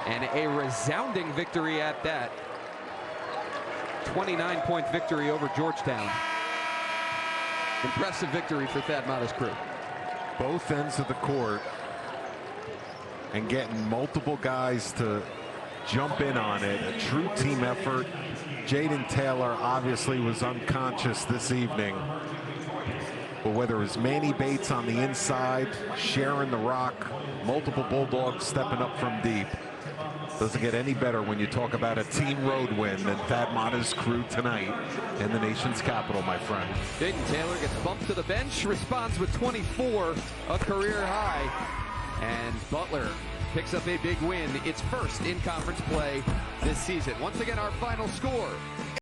and a resounding victory at that. 29-point victory over Georgetown. Impressive victory for Thad Matta's crew. Both ends of the court, and getting multiple guys to jump in on it. A true team effort. Jaden Taylor obviously was unconscious this evening. But whether it was Manny Bates on the inside, sharing the rock, multiple Bulldogs stepping up from deep, doesn't get any better when you talk about a team road win than Thad Matta's crew tonight in the nation's capital, my friend. Jaden Taylor gets bumped to the bench, responds with 24, a career high. And Butler picks up a big win, its first in conference play this season. Once again, our final score: